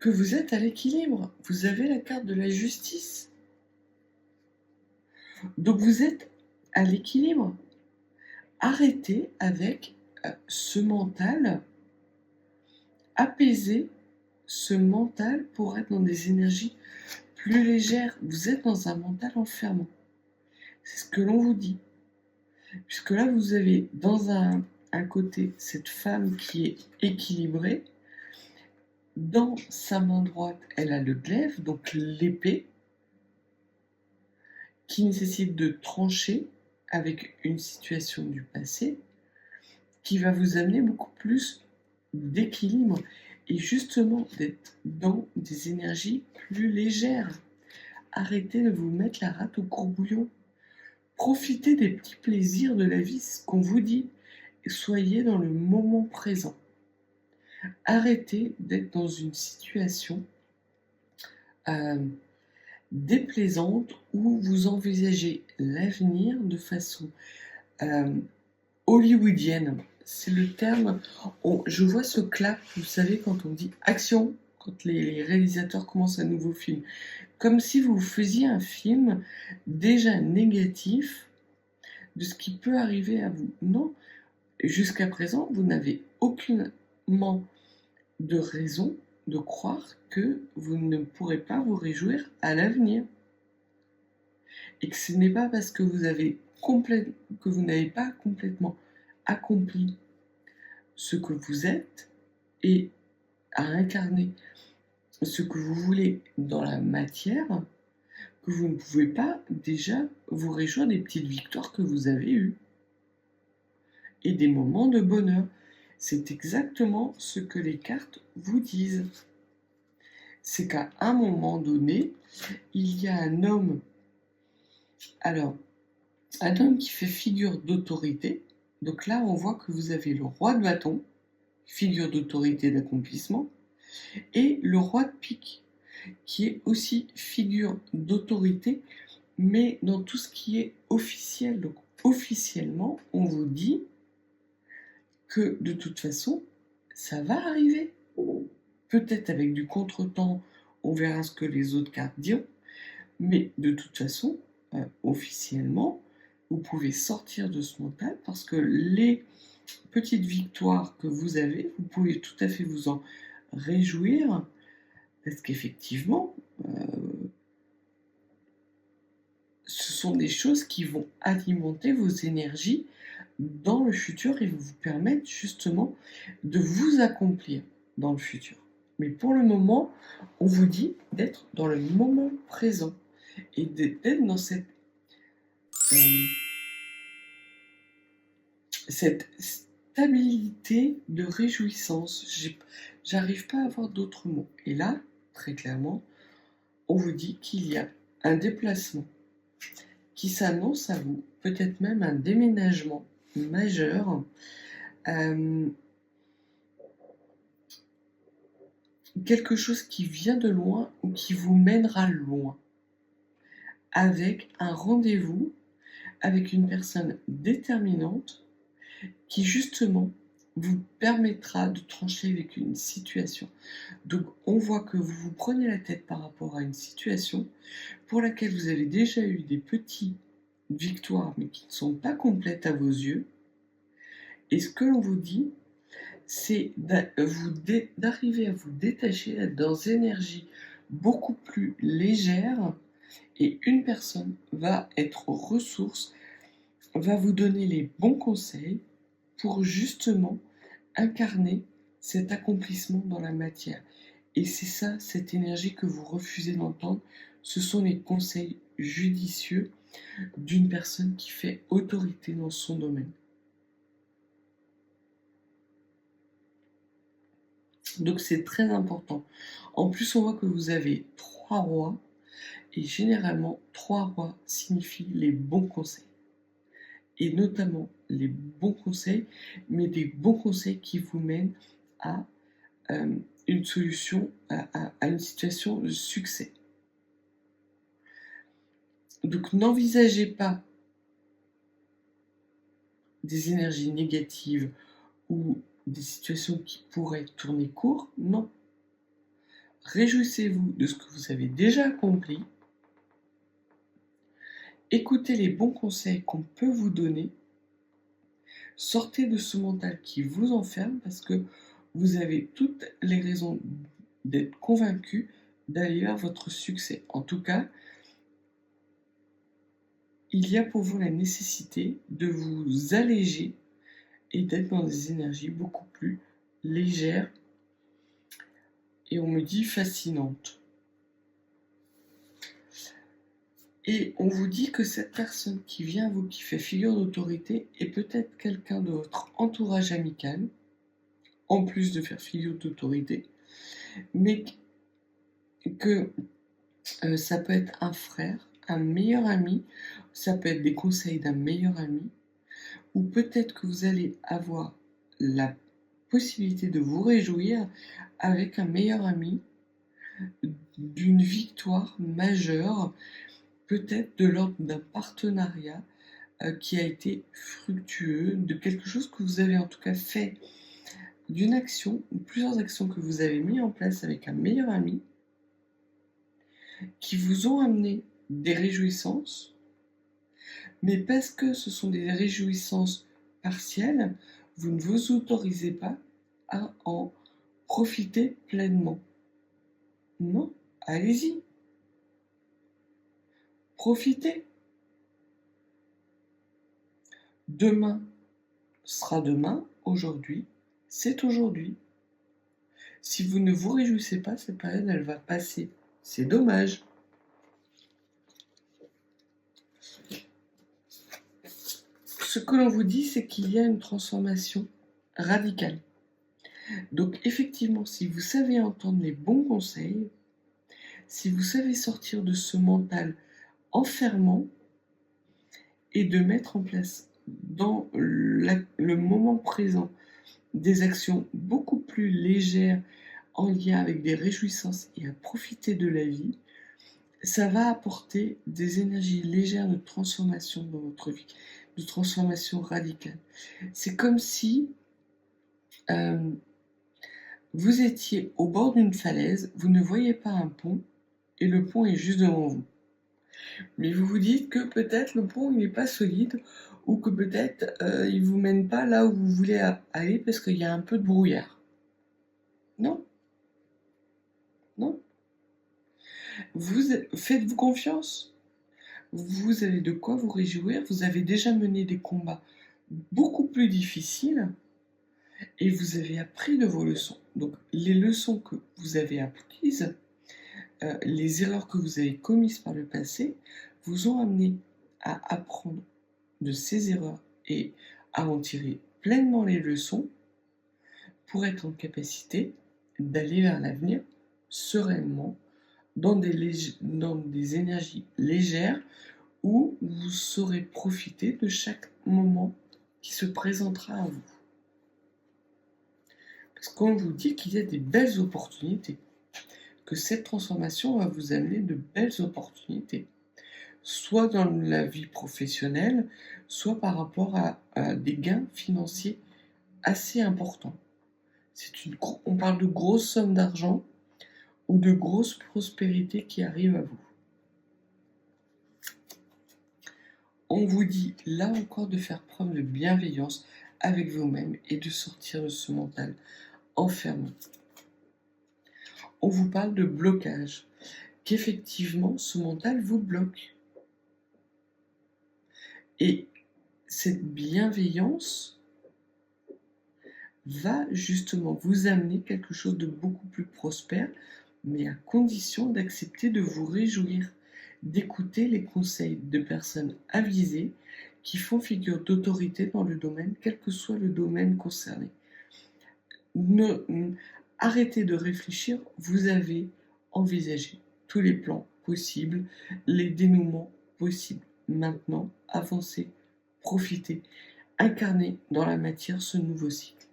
Speaker 2: que vous êtes à l'équilibre. Vous avez la carte de la justice. Donc vous êtes à l'équilibre. Arrêtez avec ce mental, apaisez ce mental pour être dans des énergies plus légères. Vous êtes dans un mental enfermant. C'est ce que l'on vous dit. Puisque là, vous avez dans un côté cette femme qui est équilibrée. Dans sa main droite, elle a le glaive, donc l'épée, qui nécessite de trancher avec une situation du passé, qui va vous amener beaucoup plus d'équilibre et justement d'être dans des énergies plus légères. Arrêtez de vous mettre la rate au courbouillon. Profitez des petits plaisirs de la vie, c'est ce qu'on vous dit. Et soyez dans le moment présent. Arrêtez d'être dans une situation déplaisante où vous envisagez l'avenir de façon hollywoodienne. c'est le terme. Je vois ce clap, vous savez, quand on dit action, quand les réalisateurs commencent un nouveau film. Comme si vous faisiez un film déjà négatif de ce qui peut arriver à vous. Non, jusqu'à présent, vous n'avez aucunement de raison de croire que vous ne pourrez pas vous réjouir à l'avenir. Et que ce n'est pas parce que que vous n'avez pas complètement accompli ce que vous êtes et à incarner ce que vous voulez dans la matière que vous ne pouvez pas déjà vous réjouir des petites victoires que vous avez eues et des moments de bonheur. C'est exactement ce que les cartes vous disent. C'est qu'à un moment donné, il y a un homme, alors, un homme qui fait figure d'autorité. Donc là, on voit que vous avez le roi de bâton, figure d'autorité d'accomplissement, et le roi de pique, qui est aussi figure d'autorité, mais dans tout ce qui est officiel. Donc officiellement, on vous dit que de toute façon, ça va arriver. Peut-être avec du contretemps, on verra ce que les autres cartes diront, mais de toute façon, officiellement, vous pouvez sortir de ce mental parce que les petites victoires que vous avez, vous pouvez tout à fait vous en réjouir parce qu'effectivement, ce sont des choses qui vont alimenter vos énergies dans le futur et vous permettre justement de vous accomplir dans le futur. Mais pour le moment, on vous dit d'être dans le moment présent et d'être dans cette stabilité de réjouissance. J'arrive pas à avoir d'autres mots. Et là, très clairement, on vous dit qu'il y a un déplacement qui s'annonce à vous, peut-être même un déménagement majeur, quelque chose qui vient de loin ou qui vous mènera loin, avec un rendez-vous avec une personne déterminante qui justement vous permettra de trancher avec une situation. Donc on voit que vous vous prenez la tête par rapport à une situation pour laquelle vous avez déjà eu des petites victoires mais qui ne sont pas complètes à vos yeux. Et ce que l'on vous dit, c'est d'arriver à vous détacher, d'être dans une énergie beaucoup plus légère et une personne va être ressource, va vous donner les bons conseils pour justement incarner cet accomplissement dans la matière. Et c'est ça, cette énergie que vous refusez d'entendre, ce sont les conseils judicieux d'une personne qui fait autorité dans son domaine. Donc c'est très important. En plus, on voit que vous avez 3 rois, et généralement, 3 rois signifient les bons conseils. Et notamment les bons conseils, mais des bons conseils qui vous mènent à une solution, à une situation de succès. Donc n'envisagez pas des énergies négatives ou des situations qui pourraient tourner court, non. Réjouissez-vous de ce que vous avez déjà accompli. Écoutez les bons conseils qu'on peut vous donner. Sortez de ce mental qui vous enferme parce que vous avez toutes les raisons d'être convaincu d'aller vers votre succès. En tout cas, il y a pour vous la nécessité de vous alléger et d'être dans des énergies beaucoup plus légères et on me dit fascinantes. Et on vous dit que cette personne qui vient à vous, qui fait figure d'autorité, est peut-être quelqu'un de votre entourage amical, en plus de faire figure d'autorité, mais que ça peut être un frère, un meilleur ami, ça peut être des conseils d'un meilleur ami, ou peut-être que vous allez avoir la possibilité de vous réjouir avec un meilleur ami d'une victoire majeure, peut-être de l'ordre d'un partenariat qui a été fructueux, de quelque chose que vous avez en tout cas fait, d'une action ou plusieurs actions que vous avez mis en place avec un meilleur ami, qui vous ont amené des réjouissances, mais parce que ce sont des réjouissances partielles, vous ne vous autorisez pas à en profiter pleinement. Non, allez-y. Profitez. Demain sera demain, aujourd'hui, c'est aujourd'hui. Si vous ne vous réjouissez pas, cette période, elle va passer. C'est dommage. Ce que l'on vous dit, c'est qu'il y a une transformation radicale. Donc effectivement, si vous savez entendre les bons conseils, si vous savez sortir de ce mental enfermant et de mettre en place dans le moment présent des actions beaucoup plus légères en lien avec des réjouissances et à profiter de la vie, ça va apporter des énergies légères de transformation dans votre vie, de transformation radicale. C'est comme si vous étiez au bord d'une falaise, vous ne voyez pas un pont et le pont est juste devant vous. Mais vous vous dites que peut-être le pont il n'est pas solide ou que peut-être il ne vous mène pas là où vous voulez aller parce qu'il y a un peu de brouillard. Non. Non. Faites-vous confiance. Vous avez de quoi vous réjouir. Vous avez déjà mené des combats beaucoup plus difficiles et vous avez appris de vos leçons. Donc les leçons que vous avez apprises, les erreurs que vous avez commises par le passé, vous ont amené à apprendre de ces erreurs et à en tirer pleinement les leçons pour être en capacité d'aller vers l'avenir sereinement dans des énergies légères où vous saurez profiter de chaque moment qui se présentera à vous. Parce qu'on vous dit qu'il y a des belles opportunités, que cette transformation va vous amener de belles opportunités, soit dans la vie professionnelle, soit par rapport à des gains financiers assez importants. On parle de grosses sommes d'argent ou de grosses prospérités qui arrivent à vous. On vous dit là encore de faire preuve de bienveillance avec vous-même et de sortir de ce mental enfermant. On vous parle de blocage, qu'effectivement ce mental vous bloque. Et cette bienveillance va justement vous amener quelque chose de beaucoup plus prospère, mais à condition d'accepter de vous réjouir, d'écouter les conseils de personnes avisées qui font figure d'autorité dans le domaine, quel que soit le domaine concerné. Arrêtez de réfléchir, vous avez envisagé tous les plans possibles, les dénouements possibles. Maintenant, avancez, profitez, incarnez dans la matière ce nouveau cycle.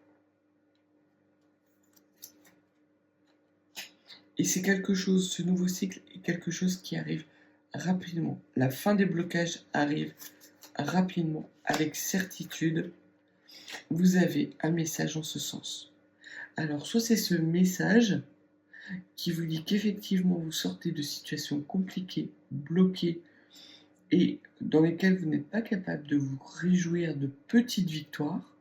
Speaker 2: Et c'est ce nouveau cycle est quelque chose qui arrive rapidement. La fin des blocages arrive rapidement, avec certitude. Vous avez un message en ce sens. Alors, soit c'est ce message qui vous dit qu'effectivement vous sortez de situations compliquées, bloquées, et dans lesquelles vous n'êtes pas capable de vous réjouir de petites victoires,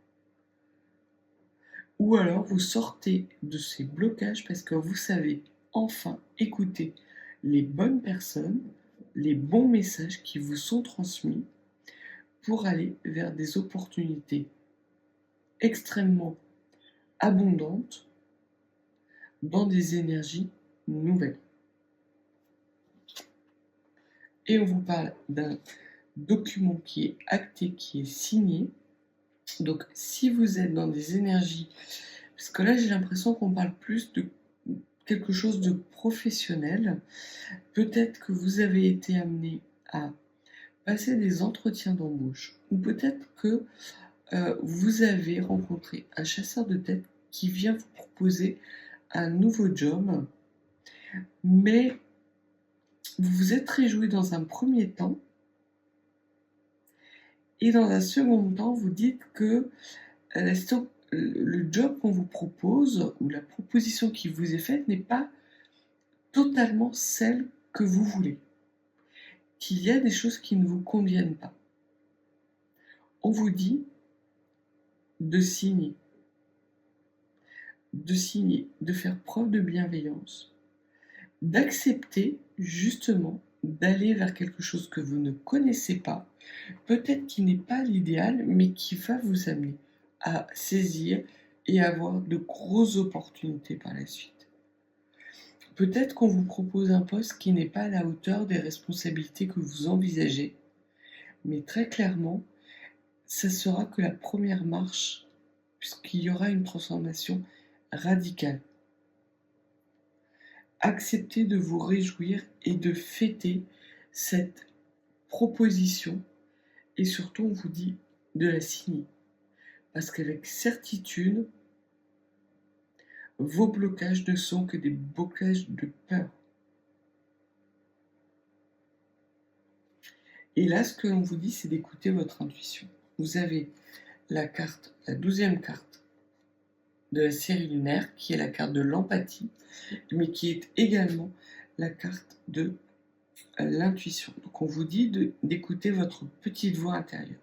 Speaker 2: ou alors vous sortez de ces blocages parce que vous savez enfin écouter les bonnes personnes, les bons messages qui vous sont transmis pour aller vers des opportunités extrêmement abondantes dans des énergies nouvelles. Et on vous parle d'un document qui est acté, qui est signé. Donc si vous êtes dans des énergies, parce que là j'ai l'impression qu'on parle plus de quelque chose de professionnel, peut-être que vous avez été amené à passer des entretiens d'embauche, ou peut-être que vous avez rencontré un chasseur de tête qui vient vous proposer un nouveau job, mais vous vous êtes réjoui dans un premier temps, Et dans un second temps, vous dites que le job qu'on vous propose ou la proposition qui vous est faite n'est pas totalement celle que vous voulez, qu'il y a des choses qui ne vous conviennent pas. On vous dit de signer, de faire preuve de bienveillance, d'accepter justement d'aller vers quelque chose que vous ne connaissez pas, peut-être qui n'est pas l'idéal, mais qui va vous amener à saisir et avoir de grosses opportunités par la suite. Peut-être qu'on vous propose un poste qui n'est pas à la hauteur des responsabilités que vous envisagez, mais très clairement, ça sera que la première marche, puisqu'il y aura une transformation radicale. Acceptez de vous réjouir et de fêter cette proposition, et surtout on vous dit de la signer, parce qu'avec certitude, vos blocages ne sont que des blocages de peur. Et là, ce que l'on vous dit, c'est d'écouter votre intuition. Vous avez la 12e carte de la série lunaire, qui est la carte de l'empathie, mais qui est également la carte de l'intuition. Donc on vous dit d'écouter votre petite voix intérieure.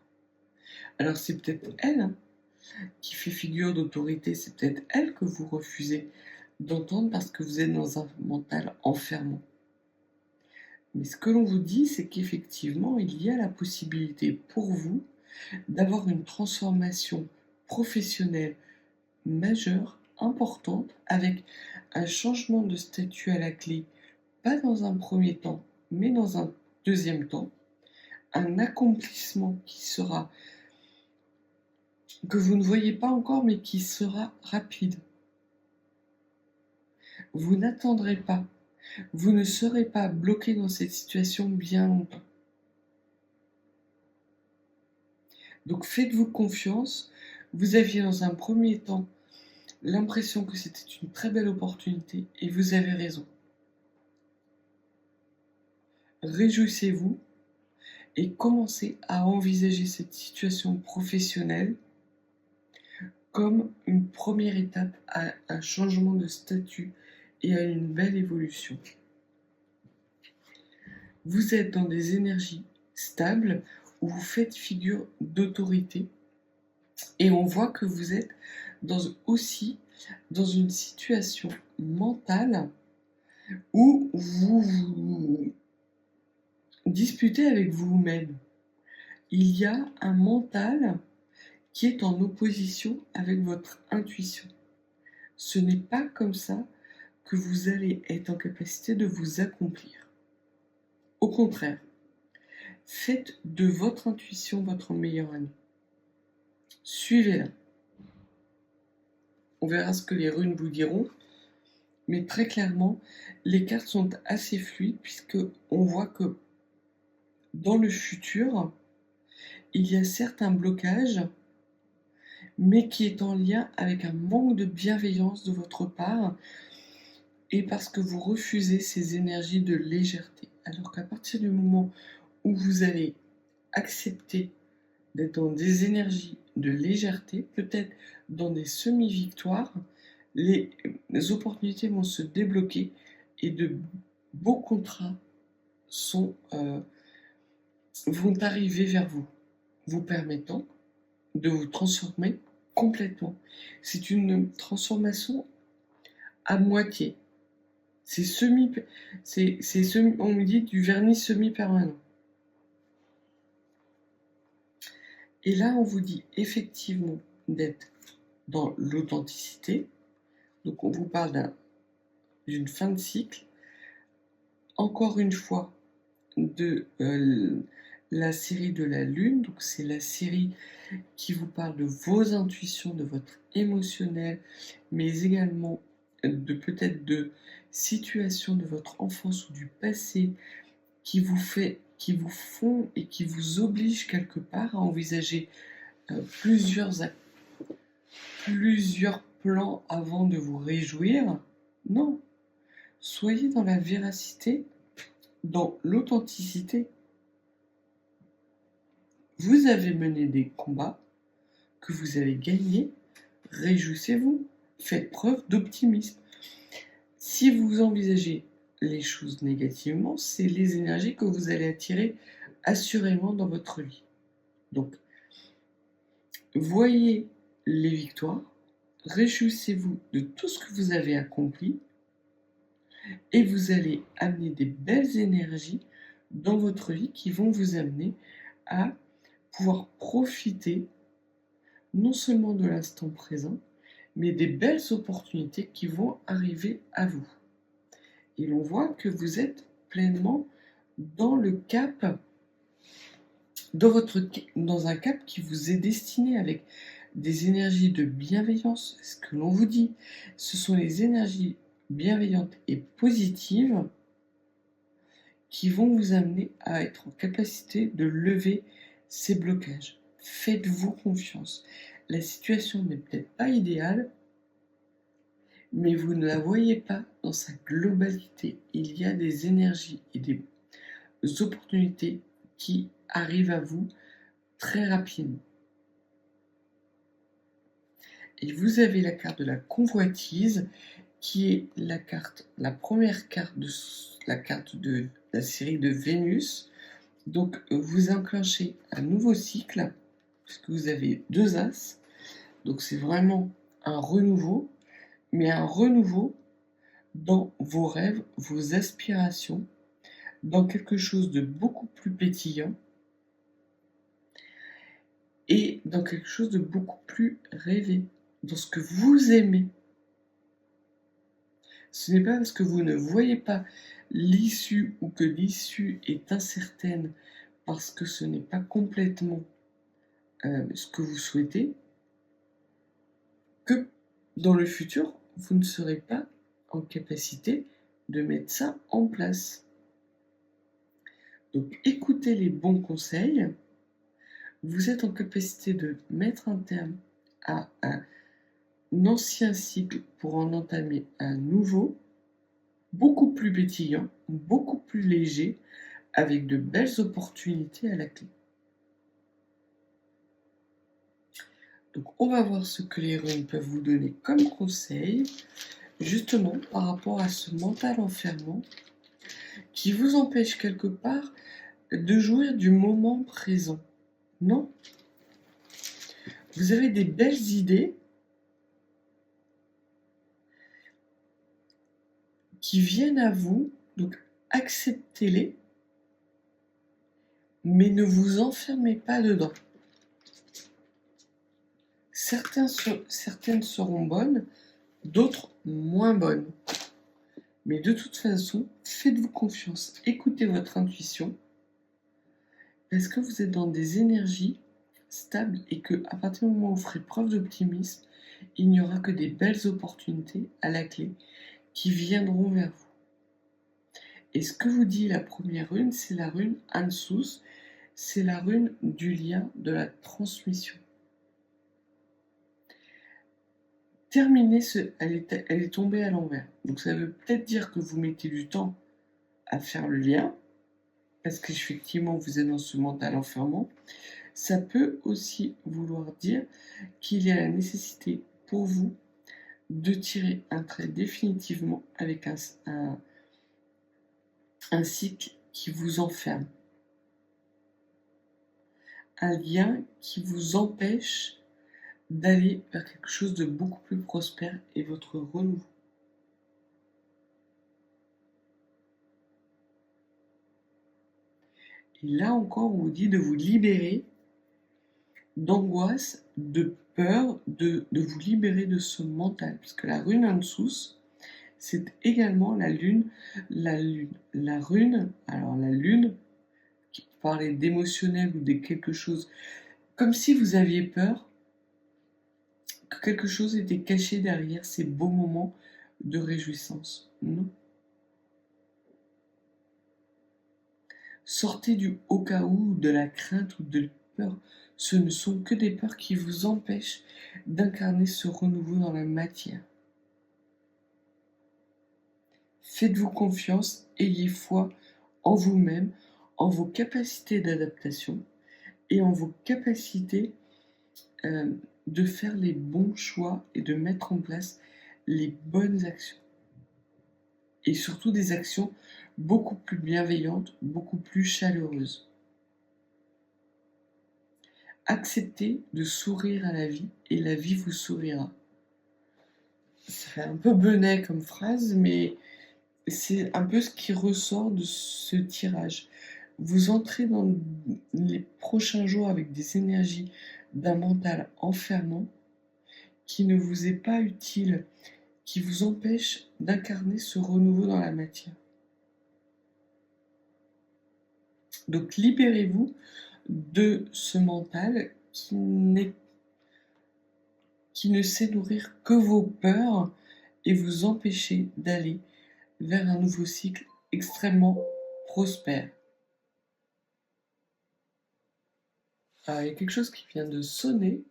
Speaker 2: Alors c'est peut-être elle qui fait figure d'autorité, c'est peut-être elle que vous refusez d'entendre parce que vous êtes dans un mental enfermant. Mais ce que l'on vous dit, c'est qu'effectivement, il y a la possibilité pour vous d'avoir une transformation professionnelle majeure, importante, avec un changement de statut à la clé, pas dans un premier temps, mais dans un deuxième temps, un accomplissement qui sera, que vous ne voyez pas encore, mais qui sera rapide. Vous n'attendrez pas, vous ne serez pas bloqué dans cette situation bien longtemps. Donc faites-vous confiance, vous aviez dans un premier temps l'impression que c'était une très belle opportunité et vous avez raison. Réjouissez-vous et commencez à envisager cette situation professionnelle comme une première étape à un changement de statut et à une belle évolution. Vous êtes dans des énergies stables où vous faites figure d'autorité et on voit que vous êtes aussi dans une situation mentale où vous vous disputez avec vous-même. Il y a un mental qui est en opposition avec votre intuition. Ce n'est pas comme ça que vous allez être en capacité de vous accomplir. Au contraire, faites de votre intuition votre meilleur ami. Suivez-la. On verra ce que les runes vous diront, mais très clairement, les cartes sont assez fluides puisque on voit que dans le futur, il y a certains blocages, mais qui est en lien avec un manque de bienveillance de votre part et parce que vous refusez ces énergies de légèreté. Alors qu'à partir du moment où vous allez accepter d'être dans des énergies de légèreté, peut-être dans des semi-victoires, les opportunités vont se débloquer et de beaux contrats vont arriver vers vous, vous permettant de vous transformer complètement. C'est une transformation à moitié. On me dit du vernis semi-permanent. Et là, on vous dit effectivement d'être dans l'authenticité. Donc, on vous parle d'une fin de cycle. Encore une fois, de la série de la Lune. Donc, c'est la série qui vous parle de vos intuitions, de votre émotionnel, mais également peut-être de situations de votre enfance ou du passé qui vous font et qui vous obligent quelque part à envisager plusieurs plans avant de vous réjouir. Non, soyez dans la véracité, dans l'authenticité. vous avez mené des combats, que vous avez gagnés, réjouissez-vous, faites preuve d'optimisme. Si vous envisagez les choses négativement, c'est les énergies que vous allez attirer assurément dans votre vie. Donc, voyez les victoires, réjouissez-vous de tout ce que vous avez accompli et vous allez amener des belles énergies dans votre vie qui vont vous amener à pouvoir profiter non seulement de l'instant présent, mais des belles opportunités qui vont arriver à vous. Et l'on voit que vous êtes pleinement dans le cap, dans un cap qui vous est destiné avec des énergies de bienveillance. Ce que l'on vous dit, ce sont les énergies bienveillantes et positives qui vont vous amener à être en capacité de lever ces blocages. Faites-vous confiance. La situation n'est peut-être pas idéale, mais vous ne la voyez pas dans sa globalité. Il y a des énergies et des opportunités qui arrivent à vous très rapidement. Et vous avez la carte de la convoitise, qui est la première carte de la série de Vénus. Donc vous enclenchez un nouveau cycle, puisque vous avez 2 as. Donc c'est vraiment un renouveau, mais un renouveau dans vos rêves, vos aspirations, dans quelque chose de beaucoup plus pétillant et dans quelque chose de beaucoup plus rêvé, dans ce que vous aimez. Ce n'est pas parce que vous ne voyez pas l'issue ou que l'issue est incertaine parce que ce n'est pas complètement ce que vous souhaitez que dans le futur, vous ne serez pas en capacité de mettre ça en place. Donc écoutez les bons conseils, vous êtes en capacité de mettre un terme à un ancien cycle pour en entamer un nouveau, beaucoup plus pétillant, beaucoup plus léger, avec de belles opportunités à la clé. Donc on va voir ce que les runes peuvent vous donner comme conseil, justement par rapport à ce mental enfermement qui vous empêche quelque part de jouir du moment présent. Non. Vous avez des belles idées qui viennent à vous, donc acceptez-les, mais ne vous enfermez pas dedans. Certaines seront bonnes, d'autres moins bonnes. Mais de toute façon, faites-vous confiance, écoutez votre intuition, parce que vous êtes dans des énergies stables et que à partir du moment où vous ferez preuve d'optimisme, il n'y aura que des belles opportunités à la clé qui viendront vers vous. Et ce que vous dit la première rune, c'est la rune Ansus, c'est la rune du lien, de la transmission. Terminez elle est tombée à l'envers. Donc ça veut peut-être dire que vous mettez du temps à faire le lien, parce qu'effectivement vous êtes dans ce mental enfermement. Ça peut aussi vouloir dire qu'il y a la nécessité pour vous de tirer un trait définitivement avec un cycle qui vous enferme. Un lien qui vous empêche d'aller vers quelque chose de beaucoup plus prospère et votre renouveau. Et là encore, on vous dit de vous libérer d'angoisse, de peur, de vous libérer de ce mental. Parce que la rune Ansus, c'est également la lune, alors la lune, qui parlait d'émotionnel ou de quelque chose, comme si vous aviez peur que quelque chose était caché derrière ces beaux moments de réjouissance. Non. Sortez du au cas où, de la crainte ou de la peur. Ce ne sont que des peurs qui vous empêchent d'incarner ce renouveau dans la matière. Faites-vous confiance, ayez foi en vous-même, en vos capacités d'adaptation, et en vos capacités de faire les bons choix et de mettre en place les bonnes actions. Et surtout des actions beaucoup plus bienveillantes, beaucoup plus chaleureuses. Acceptez de sourire à la vie et la vie vous sourira. Ça fait un peu benet comme phrase, mais c'est un peu ce qui ressort de ce tirage. Vous entrez dans les prochains jours avec des énergies d'un mental enfermant qui ne vous est pas utile, qui vous empêche d'incarner ce renouveau dans la matière. Donc libérez-vous de ce mental qui ne sait nourrir que vos peurs et vous empêcher d'aller vers un nouveau cycle extrêmement prospère. Alors, il y a quelque chose qui vient de sonner.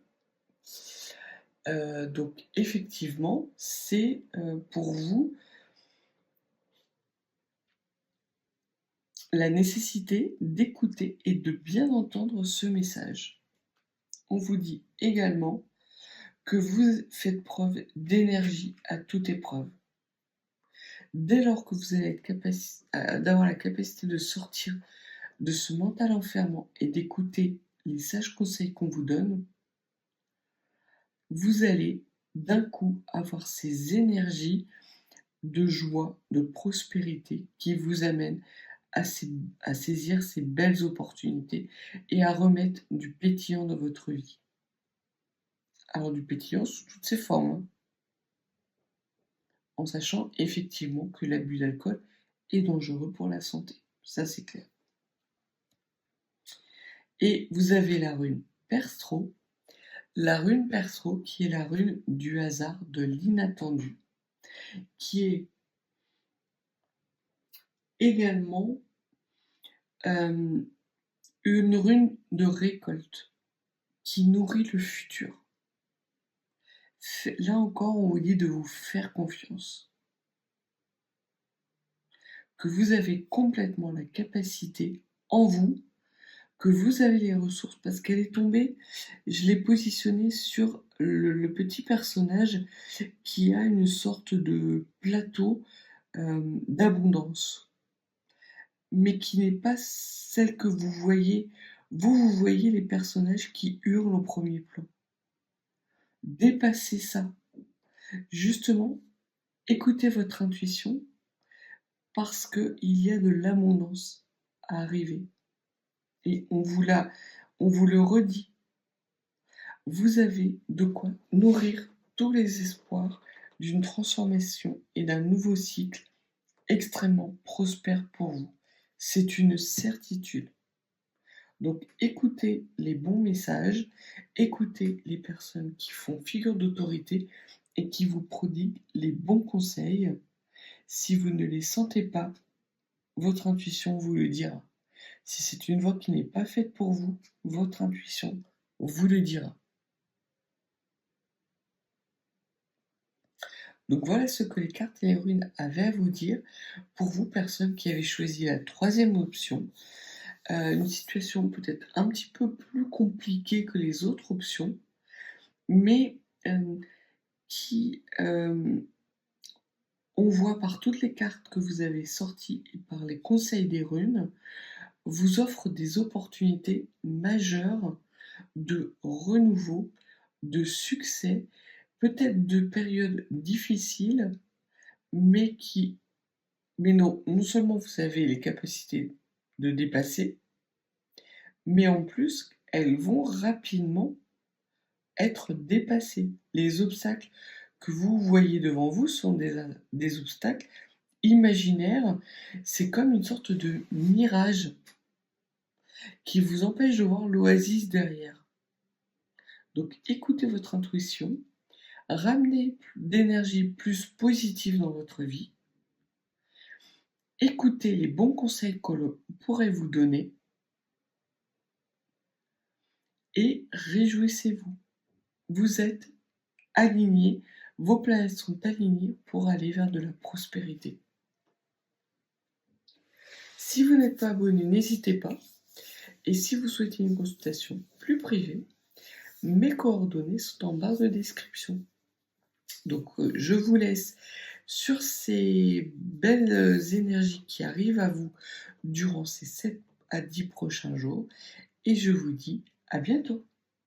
Speaker 2: Donc effectivement, c'est pour vous la nécessité d'écouter et de bien entendre ce message. On vous dit également que vous faites preuve d'énergie à toute épreuve. Dès lors que vous allez être d'avoir la capacité de sortir de ce mental enfermant et d'écouter les sages conseils qu'on vous donne, vous allez d'un coup avoir ces énergies de joie, de prospérité qui vous amènent à saisir ces belles opportunités et à remettre du pétillant dans votre vie. Alors du pétillant sous toutes ses formes, hein, en sachant effectivement que l'abus d'alcool est dangereux pour la santé. Ça, c'est clair. Et vous avez la rune Perstro. La rune Perstro qui est la rune du hasard, de l'inattendu, qui est également une rune de récolte qui nourrit le futur. Là encore, on vous dit de vous faire confiance. Que vous avez complètement la capacité en vous, que vous avez les ressources, parce qu'elle est tombée, je l'ai positionnée sur le petit personnage qui a une sorte de plateau d'abondance, mais qui n'est pas celle que vous voyez. Vous voyez les personnages qui hurlent au premier plan. Dépassez ça. Justement, écoutez votre intuition parce qu'il y a de l'abondance à arriver. Et on vous le redit. Vous avez de quoi nourrir tous les espoirs d'une transformation et d'un nouveau cycle extrêmement prospère pour vous. C'est une certitude. Donc écoutez les bons messages, écoutez les personnes qui font figure d'autorité et qui vous prodiguent les bons conseils. Si vous ne les sentez pas, votre intuition vous le dira. Si c'est une voie qui n'est pas faite pour vous, votre intuition vous le dira. Donc voilà ce que les cartes et les runes avaient à vous dire pour vous, personnes qui avez choisi la troisième option. Une situation peut-être un petit peu plus compliquée que les autres options, mais qui, on voit par toutes les cartes que vous avez sorties et par les conseils des runes, vous offre des opportunités majeures de renouveau, de succès, peut-être de périodes difficiles, mais non seulement vous avez les capacités de dépasser, mais en plus, elles vont rapidement être dépassées. Les obstacles que vous voyez devant vous sont des obstacles imaginaires. C'est comme une sorte de mirage qui vous empêche de voir l'oasis derrière. Donc écoutez votre intuition, ramenez d'énergie plus positive dans votre vie, écoutez les bons conseils que l'on pourrait vous donner et réjouissez-vous. Vous êtes alignés, vos planètes sont alignées pour aller vers de la prospérité. Si vous n'êtes pas abonné, n'hésitez pas. Et si vous souhaitez une consultation plus privée, mes coordonnées sont en barre de description. Donc, je vous laisse sur ces belles énergies qui arrivent à vous durant ces 7 à 10 prochains jours et je vous dis à bientôt.